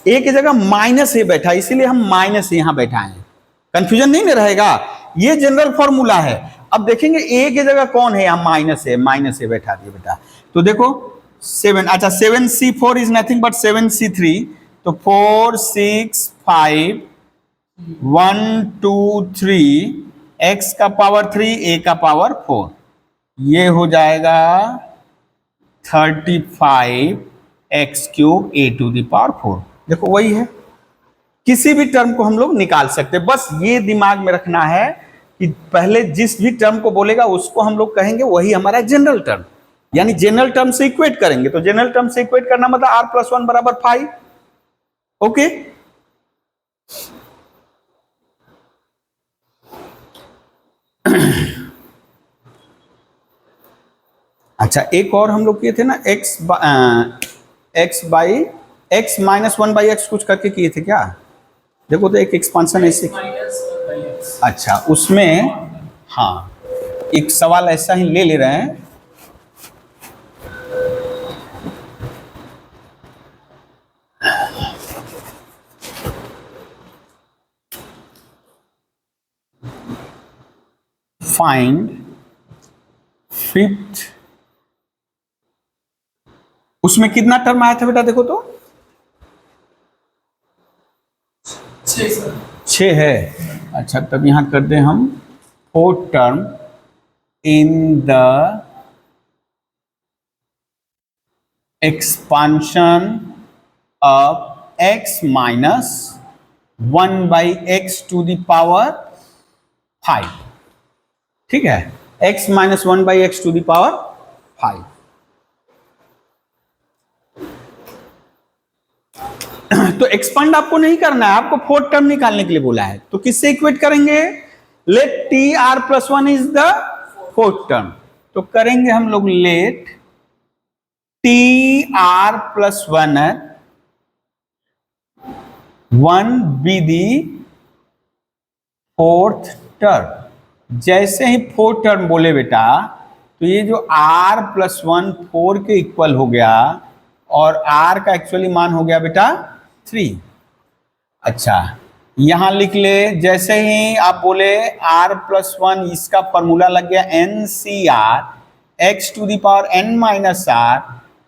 ए की जगह माइनस ए बैठा, इसीलिए हम माइनस यहां बैठा है, कंफ्यूजन नहीं ना रहेगा, ये जनरल फॉर्मूला है। अब देखेंगे ए की जगह कौन है, यहां माइनस ए बैठा दिए बेटा, तो देखो 7, अच्छा 7C4 is nothing but 7C3, तो 4 6 5 1 2 3, x का पावर 3 a का पावर 4, ये हो जाएगा 35 x cube a to the power 4। देखो वही है, किसी भी टर्म को हम लोग निकाल सकते हैं, बस ये दिमाग में रखना है कि पहले जिस भी टर्म को बोलेगा उसको हम लोग कहेंगे वही हमारा जनरल टर्म, यानी जनरल टर्म से इक्वेट करेंगे, तो जनरल टर्म से इक्वेट करना मतलब r प्लस वन बराबर 5। ओके, अच्छा एक और हम लोग किए थे ना, x माइनस 1/x कुछ करके किए थे क्या, देखो तो एक एक्सपांशन ऐसे, अच्छा उसमें हाँ एक सवाल ऐसा ही ले रहे हैं, फाइंड फिफ्थ, उसमें कितना टर्म आया था बेटा, देखो तो 6 है, अच्छा तब यहां कर दें हम fourth term in the expansion of x minus 1/x to the power 5। ठीक है, x minus 1/x to the power 5। तो एक्सपांड आपको नहीं करना है, आपको फोर्थ टर्म निकालने के लिए बोला है। तो किससे इक्वेट करेंगे? Let t r plus one is the fourth term. तो करेंगे हम लोग let t r plus one be the fourth term. जैसे ही फोर्थ टर्म बोले बेटा, तो ये जो r प्लस वन 4 के इक्वल हो गया और r का एक्चुअली मान हो गया बेटा 3। अच्छा, यहां लिख ले, जैसे ही आप बोले r प्लस वन, इसका फॉर्मूला लग गया NCR x to the power n minus r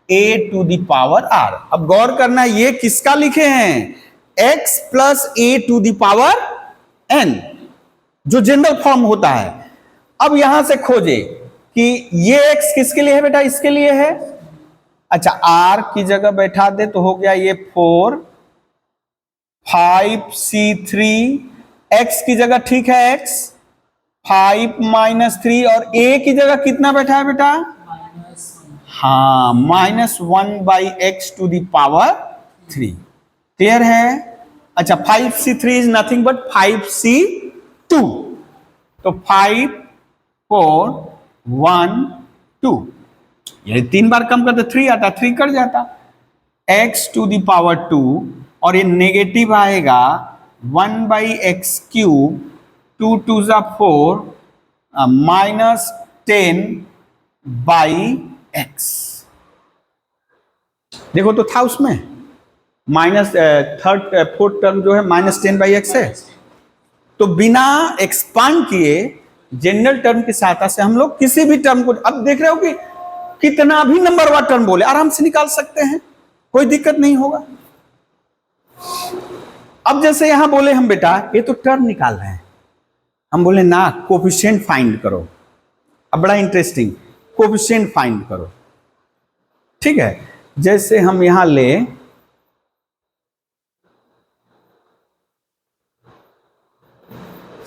a to the power r। अब गौर करना, ये किसका लिखे हैं? x plus a to the power n, जो जनरल फॉर्म होता है। अब यहां से खोजे कि ये x किसके लिए है बेटा? इसके लिए है। अच्छा, r की जगह बैठा दे तो हो गया ये 4 5c3, x की जगह ठीक है x 5 माइनस 3, और a की जगह कितना बैठा है बेटा? हाँ, -1/x to the power 3। Clear है? अच्छा, 5c3 is nothing but 5c2। तो 5 4 1 2, ये 3 बार कम करते 3 आता, 3 कट जाता, x टू द पावर 2, और ये नेगेटिव आएगा 1/x क्यूब, 2 2 जा 4 -10/x। देखो तो था उसमें माइनस फोर्थ टर्म जो है -10/x है। तो बिना एक्सपांड किए जनरल टर्म की सहायता से हम लोग किसी भी टर्म को, अब देख रहे हो कि कितना भी नंबर वाला टर्म बोले आराम से निकाल सकते हैं, कोई दिक्कत नहीं होगा। अब जैसे यहां बोले हम बेटा, ये तो टर्म निकाल रहे हैं, हम बोले ना कोफिशिएंट फाइंड करो। अब बड़ा इंटरेस्टिंग, कोफिशिएंट फाइंड करो। ठीक है, जैसे हम यहां ले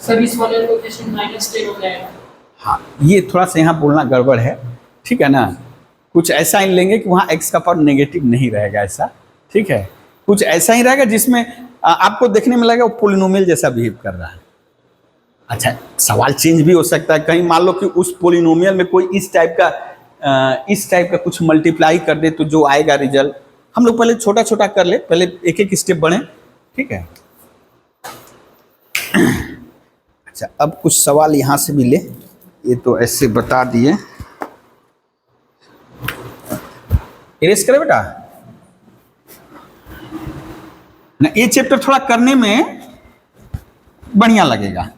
सर इस वाले लोकेशन -10 हो जाएगा। हाँ, ये थोड़ा सा यहाँ बोलना गड़बड़ है, ठीक है ना। कुछ ऐसा ही लेंगे कि वहाँ x का पावर नेगेटिव नहीं रहेगा, ऐसा ठीक है। कुछ ऐसा ही रहेगा जिसमें आपको देखने में लगेगा वो पोलिनोमियल जैसा बिहेव कर रहा है। अच्छा, सवाल चेंज भी हो सकता है, कहीं मान लो कि उस पोलिनोमियल में कोई इस टाइप का कुछ मल्टीप्लाई कर दे, तो जो आएगा रिजल्ट, हम लोग पहले छोटा छोटा कर ले, पहले एक एक स्टेप बढ़े, ठीक है। अच्छा, अब कुछ सवाल यहाँ से भी ले, ये तो ऐसे बता दिए। इरेज करे बेटा ना, ये चैप्टर थोड़ा करने में बढ़िया लगेगा।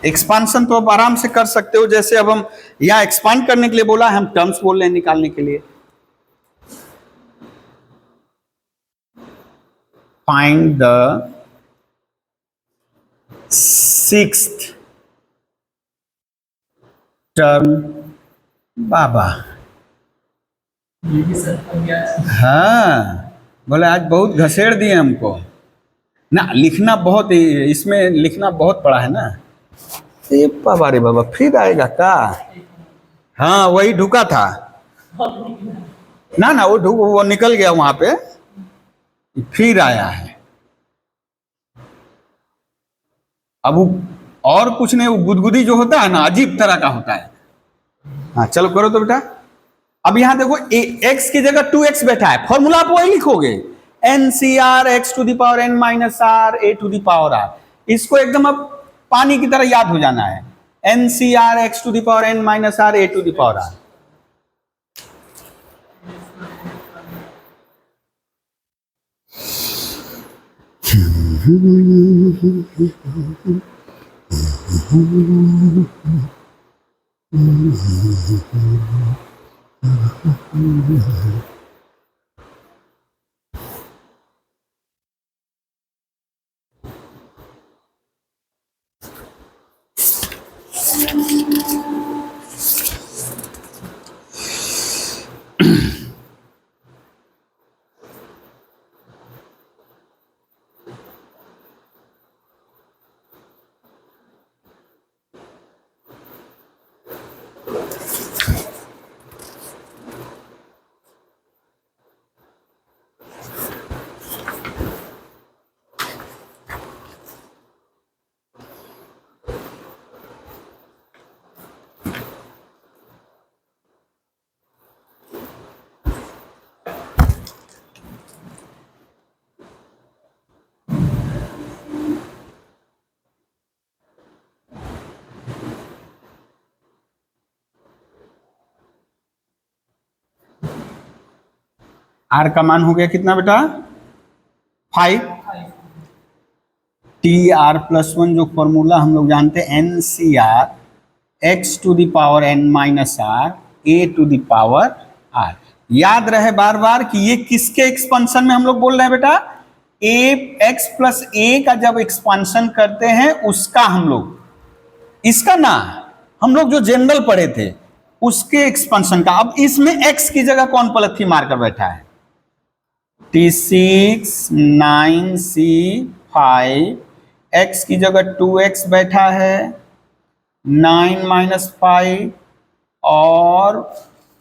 एक्सपांशन तो अब आराम से कर सकते हो, जैसे अब हम यहाँ एक्सपांड करने के लिए बोला, हम टर्म्स बोल रहे हैं निकालने के लिए। फाइंड द 6th टर्म बाबा। ये भी सर हो गया। हाँ, बोले आज बहुत घसेड़ दिए हमको ना, लिखना बहुत, इसमें लिखना बहुत पड़ा है ना। ये बाबा रे बाबा, फिर आएगा का? हाँ, वही ढुका था ना, वो निकल गया वहां पे, फिर आया है। अब वो और कुछ नहीं, वो गुदगुदी जो होता है ना, अजीब तरह का होता है। हाँ, चलो करो तो बेटा। अब यहां देखो, x की जगह 2x बैठा है, फॉर्मूला आप वही लिखोगे, NCR x to the power n minus r a to the power r। इसको एकदम अब पानी की तरह याद हो जाना है, NCR x to the power n minus r a to the power r। R का मान हो गया कितना बेटा 5। 5 टी आर प्लस वन जो फॉर्मूला हम लोग जानते हैं n C r x to the power n minus r a to the power r. याद रहे बार बार कि ये किसके एक्सपेंशन में हम लोग बोल रहे हैं बेटा, ए एक्स प्लस ए का जब एक्सपेंशन करते हैं उसका हम लोग, इसका ना हम लोग जो जनरल पढ़े थे उसके एक्सपेंशन का। अब इसमें x की जगह कौन पलथी मारकर बैठा है, T6 9C 5, x की जगह 2x बैठा है 9 माइनस 5 और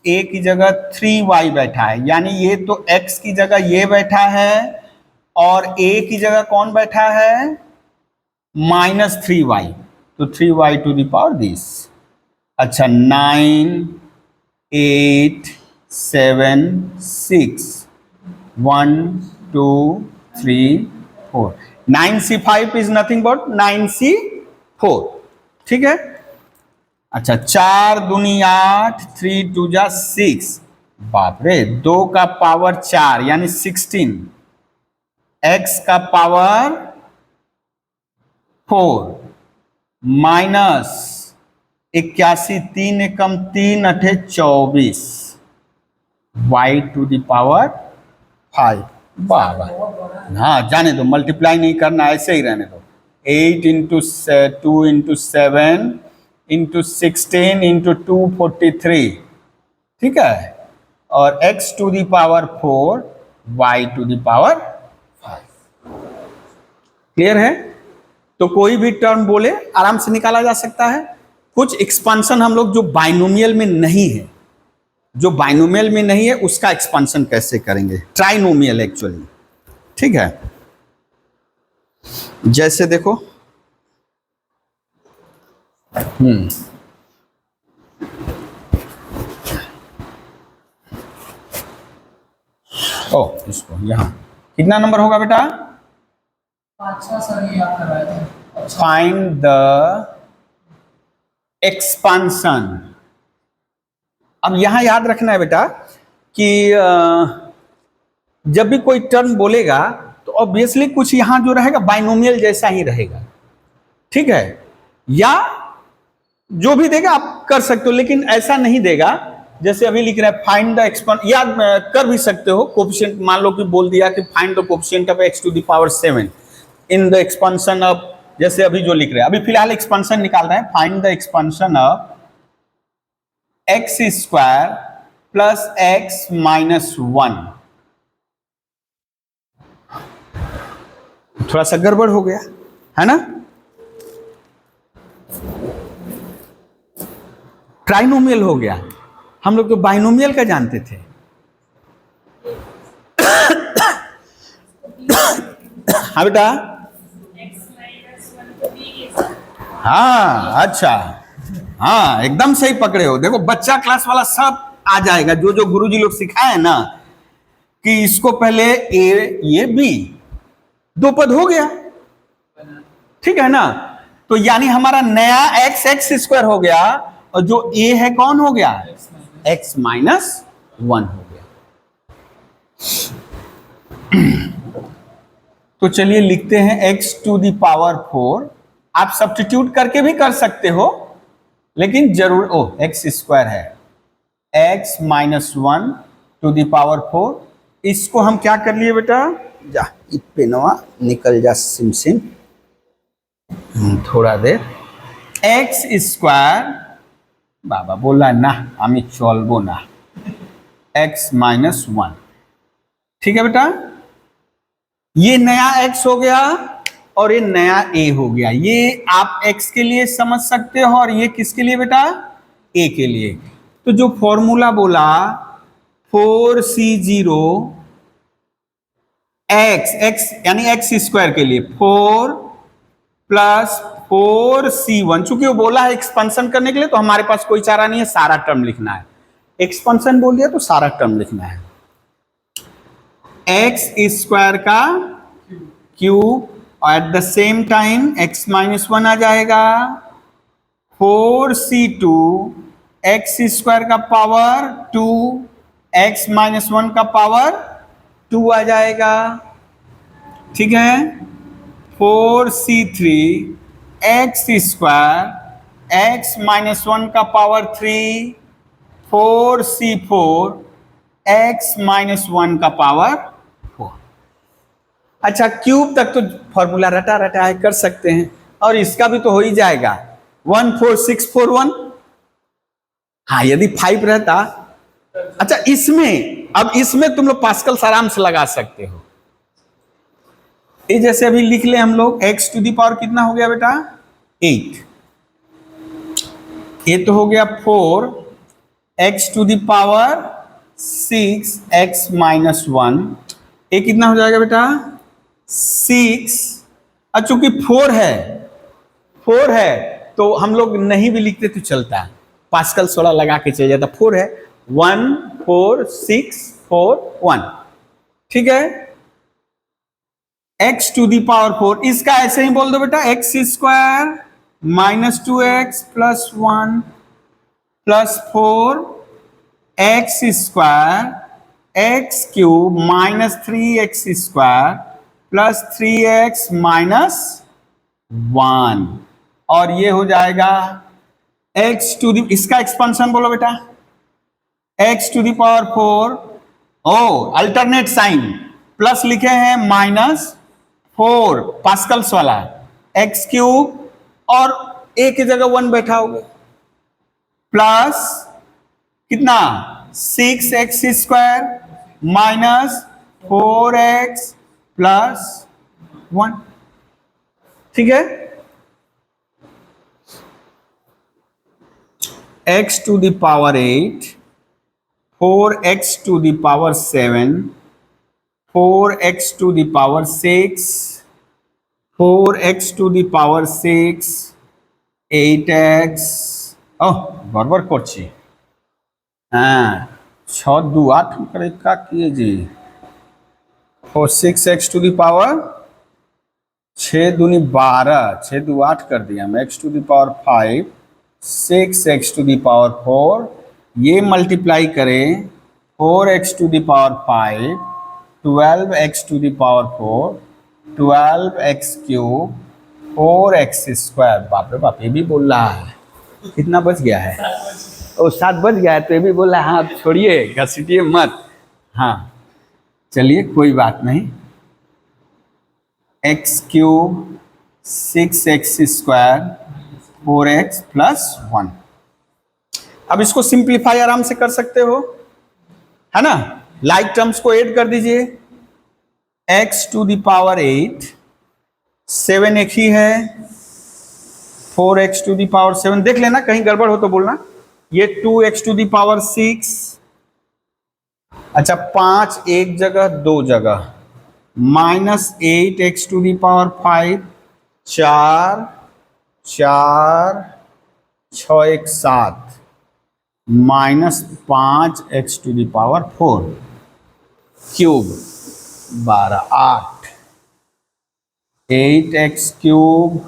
a की जगह 3y बैठा है, यानी ये तो x की जगह ये बैठा है और a की जगह कौन बैठा है -3y, तो 3y to the power this. अच्छा 9 8 7 6 1 2 3 4 9C5 is nothing but 9C4, ठीक है। अच्छा 4 दूनी 8 3 2 जा 6, बाप रे 2 का पावर 4 यानी 16, x का पावर 4 माइनस 81 3 एकम 3 अठे 24 y टू द पावर 5। वाह वाह, हाँ जाने दो, मल्टीप्लाई नहीं करना, ऐसे ही रहने दो। 8 इंटू 2 इंटू 7 इंटू 16 इंटू 2 43, ठीक है, और x to the power 4 y to the power 5। Clear है? तो कोई भी टर्म बोले आराम से निकाला जा सकता है। कुछ एक्सपेंशन हम लोग जो बाइनोमियल में नहीं है, जो बाइनोमियल में नहीं है उसका एक्सपेंशन कैसे करेंगे, ट्राइनोमियल एक्चुअली, ठीक है। जैसे देखो ओ इसको यहां कितना नंबर होगा बेटा, अच्छा सर ये आप कर रहे थे। अच्छा फाइंड द एक्सपांशन। अब यहां याद रखना है बेटा कि जब भी कोई टर्म बोलेगा तो ऑब्वियसली कुछ यहां जो रहेगा बाइनोमियल जैसा ही रहेगा, ठीक है, या जो भी देगा आप कर सकते हो, लेकिन ऐसा नहीं देगा जैसे अभी लिख रहा है फाइंड द एक्सपांशन, या कर भी सकते हो कोफिशिएंट, मान लो कि बोल दिया कि find the coefficient of x to the power 7 इन द एक्सपांशन ऑफ, जैसे अभी जो लिख रहे हैं, अभी फिलहाल एक्सपांशन निकाल रहे हैं, find the expansion of x square plus x minus 1। थोड़ा सा गड़बड़ हो गया है ना, ट्राइनोमियल हो गया, हम लोग तो बाइनोमियल का जानते थे। हाँ बेटा, हाँ अच्छा, हाँ एकदम सही पकड़े हो। देखो बच्चा क्लास वाला सब आ जाएगा, जो जो गुरुजी लोग सिखाए ना कि इसको पहले ए ये बी, दो पद हो गया, ठीक है ना। तो यानी हमारा नया एक्स एक्स स्क्वायर हो गया और जो ए है कौन हो गया, एक्स माइनस 1 हो गया। तो चलिए लिखते हैं x टू द पावर 4, आप सब्स्टिट्यूट करके भी कर सकते हो, लेकिन जरूर एक्स स्क्वायर है, x minus 1 to the power 4। इसको हम क्या कर लिए बेटा, जा पेनवा निकल जा सिम सिम, थोड़ा देर, एक्स स्क्वायर बाबा बोला ना हमें चलबो ना, x माइनस 1, ठीक है बेटा। ये नया x हो गया और ये नया a हो गया, ये आप x के लिए समझ सकते हो और ये किसके लिए बेटा, a के लिए। तो जो फॉर्मूला बोला 4C0 x यानी x स्क्वायर के लिए 4 प्लस 4C1, चूंकि वो बोला है एक्सपेंशन करने के लिए तो हमारे पास कोई चारा नहीं है, सारा टर्म लिखना है। एक्सपेंशन बोल दिया तो सारा टर्म लिखना है, एक्स स्क्वायर का क्यूब और at the same time x minus 1 आ जाएगा, 4C2 x स्क्वायर का पावर 2 x माइनस 1 का पावर 2 आ जाएगा, ठीक है। 4c3 x square x minus 1 का पावर 3 4c4 एक्स माइनस 1 का पावर 4। अच्छा, क्यूब तक तो फॉर्मूला रटा रटा है, कर सकते हैं, और इसका भी तो हो ही जाएगा 14641। हाँ, यदि 5 रहता। अच्छा, इसमें तुम लोग पास्कल आराम से लगा सकते हो। ये जैसे अभी लिख ले हम लोग, x टू दी पावर कितना हो गया बेटा 8, ये तो हो गया 4 x to the power 6 x minus 1, ये कितना हो जाएगा बेटा 6। और चूंकि 4 है तो हम लोग नहीं भी लिखते तो चलता है, पास्कल 16 लगा के चल जाता। 4 है 1 4 6 4 1, ठीक है। x टू दी पावर 4, इसका ऐसे ही बोल दो बेटा x square minus 2x plus 1 plus 4 x square x cube minus 3x square plus 3x minus 1, और ये हो जाएगा x टू दी, इसका एक्सपेंशन बोलो बेटा x टू दी पावर 4, ओ अल्टरनेट साइन, प्लस लिखे हैं माइनस 4 पास्कल्स वाला एक्स क्यूब, और a की जगह 1 बैठा होगा, प्लस कितना 6x square minus 4x plus 1, ठीक है। x to the power 8, 4x to the power 7, 4x to the power 6, 4x to the power 6, 8x, गड़बड़ करছি, हाँ 6 2 8 करे का किए जी, 4 6x टू द पावर 6 दूनी 12, 6 2 8 कर दिया हम, x to the power 5, 6x to the power 4, ये मल्टीप्लाई करें 4x to the power 5, 12x to the power 4, 12x cube, 4x square, बाप रे बाप, ये भी बोल रहा है, कितना बच गया है, ओ 7 बच गया है, तो ये भी बोल रहा है, हाँ छोड़िए घसीटिए मत, हाँ चलिए कोई बात नहीं। x cube 6x square 4x plus 1, अब इसको सिंप्लीफाई आराम से कर सकते हो, है ना। लाइक टर्म्स को ऐड कर दीजिए, x टू द पावर 8, 7 एक ही है, 4x टू द पावर 7, देख लेना कहीं गड़बड़ हो तो बोलना, ये 2x टू द पावर 6, अच्छा 5 एक जगह 2 जगह, minus 8x to the power 5, 4 4 6 1 7, minus 5x to the power 4 cube 12 8, 8x cube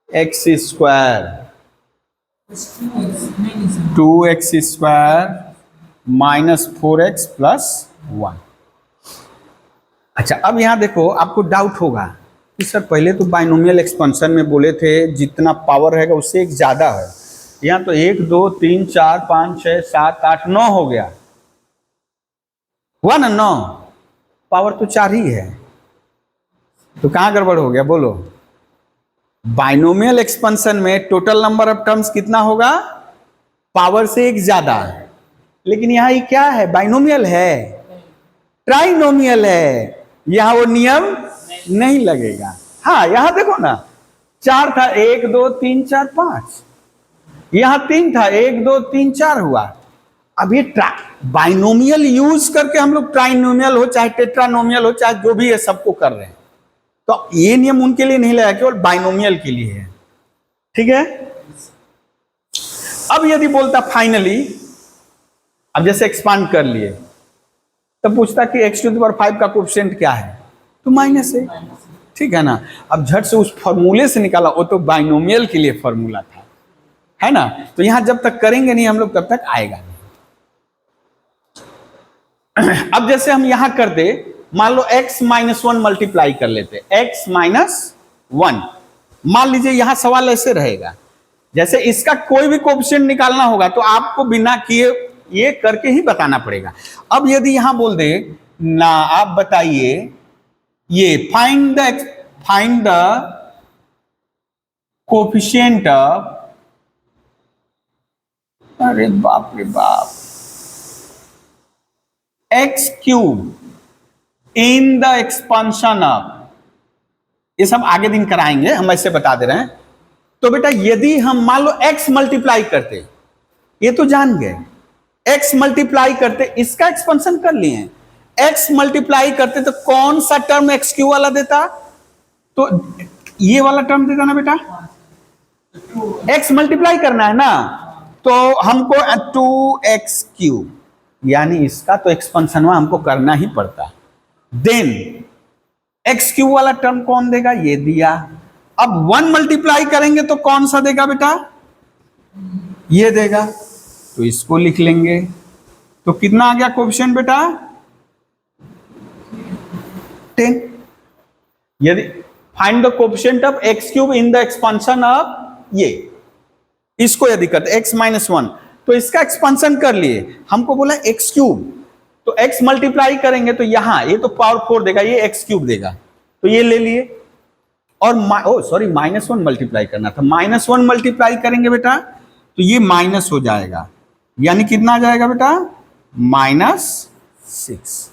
x square 2x square minus 4x plus 1। अच्छा, अब यहां देखो, आपको डाउट होगा कि सर पहले तो बाइनोमियल एक्सपेंशन में बोले थे जितना पावर रहेगा उससे एक ज्यादा है, यहाँ तो 1 2 3 4 5 6 7 8 9 हो गया, हुआ ना 9, पावर तो 4 ही है, तो कहाँ गड़बड़ हो गया बोलो। बाइनोमियल एक्सपेंशन में टोटल नंबर ऑफ टर्म्स कितना होगा, पावर से एक ज्यादा, लेकिन यहाँ ये क्या है, बाइनोमियल है, ट्राइनोमियल है, यहाँ वो नियम नहीं लगेगा। हाँ यहाँ देखो ना, 4 था 1 2 3 4 5, यहाँ 3 था 1 2 3 4 हुआ। अब ये बाइनोमियल यूज करके हम लोग ट्राइनोमियल हो चाहे टेट्रानोमियल हो चाहे जो भी है सबको कर रहे हैं, तो ये नियम उनके लिए नहीं लगा, केवल बाइनोमियल के लिए है, ठीक है। अब यदि बोलता फाइनली, अब जैसे एक्सपांड कर लिए, तब पूछता कि x टू द पावर 5 का कोएफिशिएंट क्या है, तो माइनस है, ठीक है ना। अब झट से उस फॉर्मूले से निकाला, वो तो बाइनोमियल के लिए फॉर्मूला था, है ना। तो यहां जब तक करेंगे नहीं हम लोग तब तक आएगा नहीं। अब जैसे हम यहां कर दे, मान लो x-1 मल्टीप्लाई कर लेते, x-1, मान लीजिए यहां सवाल ऐसे रहेगा, जैसे इसका कोई भी कोएफिशिएंट निकालना होगा तो आपको बिना किए ये करके ही बताना पड़ेगा। अब यदि यहां बोल दे ना, आप बताइए ये फाइंड द कोएफिशिएंट ऑफ, अरे बाप रे बाप, x cube in the expansion of, ये सब आगे दिन कराएंगे, हम ऐसे बता दे रहे हैं। तो बेटा यदि हम मान लो x मल्टीप्लाई करते, ये तो जान गए, x मल्टीप्लाई करते, इसका एक्सपेंशन कर लिए, x मल्टीप्लाई करते तो कौन सा टर्म एक्स क्यू वाला देता, तो ये वाला टर्म देता ना बेटा, x मल्टीप्लाई करना है ना, तो हमको 2x क्यूब, यानी इसका तो एक्सपेंशन हमको करना ही पड़ता। देन एक्स क्यूब वाला टर्म कौन देगा, ये दिया। अब 1 मल्टीप्लाई करेंगे तो कौन सा देगा बेटा, ये देगा, तो इसको लिख लेंगे। तो कितना आ गया कोएफिशिएंट बेटा, 10। यदि find the coefficient of x cube in the expansion of, ये इसको यदि करते x-1, तो इसका एक्सपेंशन कर लिए, हमको बोला एक्स क्यूब, तो x मल्टीप्लाई करेंगे तो यहां ये तो पावर 4 देगा, ये एक्स क्यूब देगा, तो ये ले लिए। और -1 मल्टीप्लाई करना था, -1 मल्टीप्लाई करेंगे बेटा तो ये माइनस हो जाएगा, यानी कितना आ जाएगा बेटा, -6।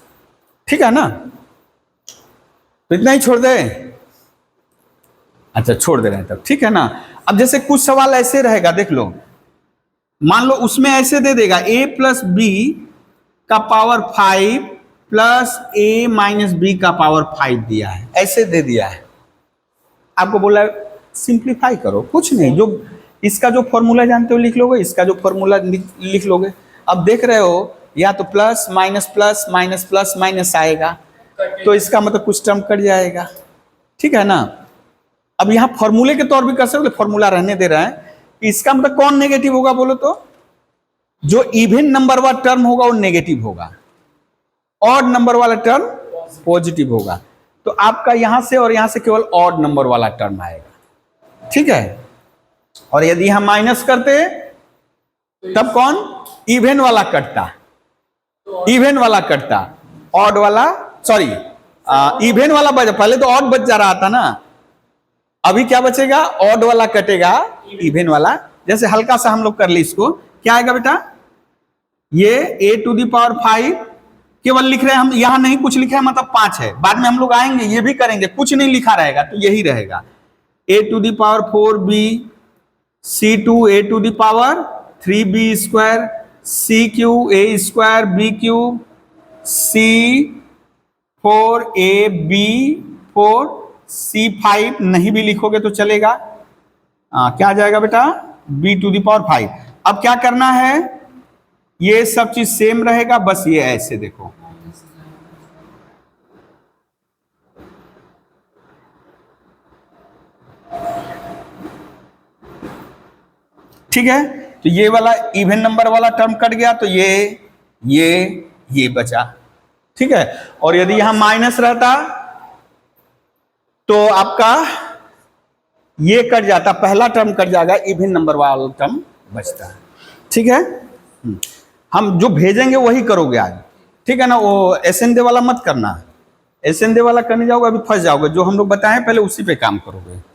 ठीक है ना, तो इतना ही छोड़ दे, अच्छा छोड़ दे रहे हैं तब, ठीक है ना। अब जैसे कुछ सवाल ऐसे रहेगा, देख लो, मान लो उसमें ऐसे दे देगा a + b का पावर 5 प्लस a - b का पावर 5 दिया है, ऐसे दे दिया है, आपको बोला सिंप्लीफाई करो, कुछ नहीं, जो इसका जो फॉर्मूला जानते हो लिख लोगे, इसका जो फॉर्मूला लिख लोगे। अब देख रहे हो या तो plus minus plus minus plus minus आएगा, तो इसका मतलब कुछ टर्म कट जाएगा, ठीक है ना। अब यहां फॉर्मूले के तौर भी कर सकते, फॉर्मूला रहने दे रहा है, इसका मतलब कौन नेगेटिव होगा बोलो तो, जो इवन नंबर वाला टर्म होगा वो नेगेटिव होगा, ऑड नंबर वाला टर्म पॉजिटिव होगा। तो आपका यहां से और यहां से केवल ऑड नंबर वाला टर्म आएगा, ठीक है। और यदि हम माइनस करते तब कौन, इवन वाला कटता, इवन वाला कटता, ऑड वाला, सॉरी इवन वाला बच, पहले तो ऑड बच जा रहा था ना, अभी क्या बचेगा, ऑड वाला कटेगा, इवन वाला। जैसे हल्का सा हम लोग कर ली इसको, क्या आएगा बेटा, ये a⁵ केवल लिख रहे हैं हम, यहां नहीं कुछ लिखा है, मतलब 5 है, बाद में हम लोग आएंगे ये भी करेंगे, कुछ नहीं लिखा रहेगा तो यही रहेगा, a⁴b c2 a⁵3b² c³ a² b²c4ab4 c5 नहीं भी लिखोगे तो चलेगा, क्या आ जाएगा बेटा, b⁵। अब क्या करना है, ये सब चीज सेम रहेगा, बस ये ऐसे देखो, ठीक है। तो ये वाला इवन नंबर वाला टर्म कट गया, तो ये बचा, ठीक है। और यदि यहां माइनस रहता तो आपका ये कट जाता, पहला टर्म कट जाएगा, इवन नंबर वाला टर्म बचता है, ठीक है। हम जो भेजेंगे वही करोगे आज, ठीक है ना। वो SN वाला मत करना, SN वाला करने जाओगे अभी फंस जाओगे, जो हम लोग बताएं पहले उसी पे काम करोगे।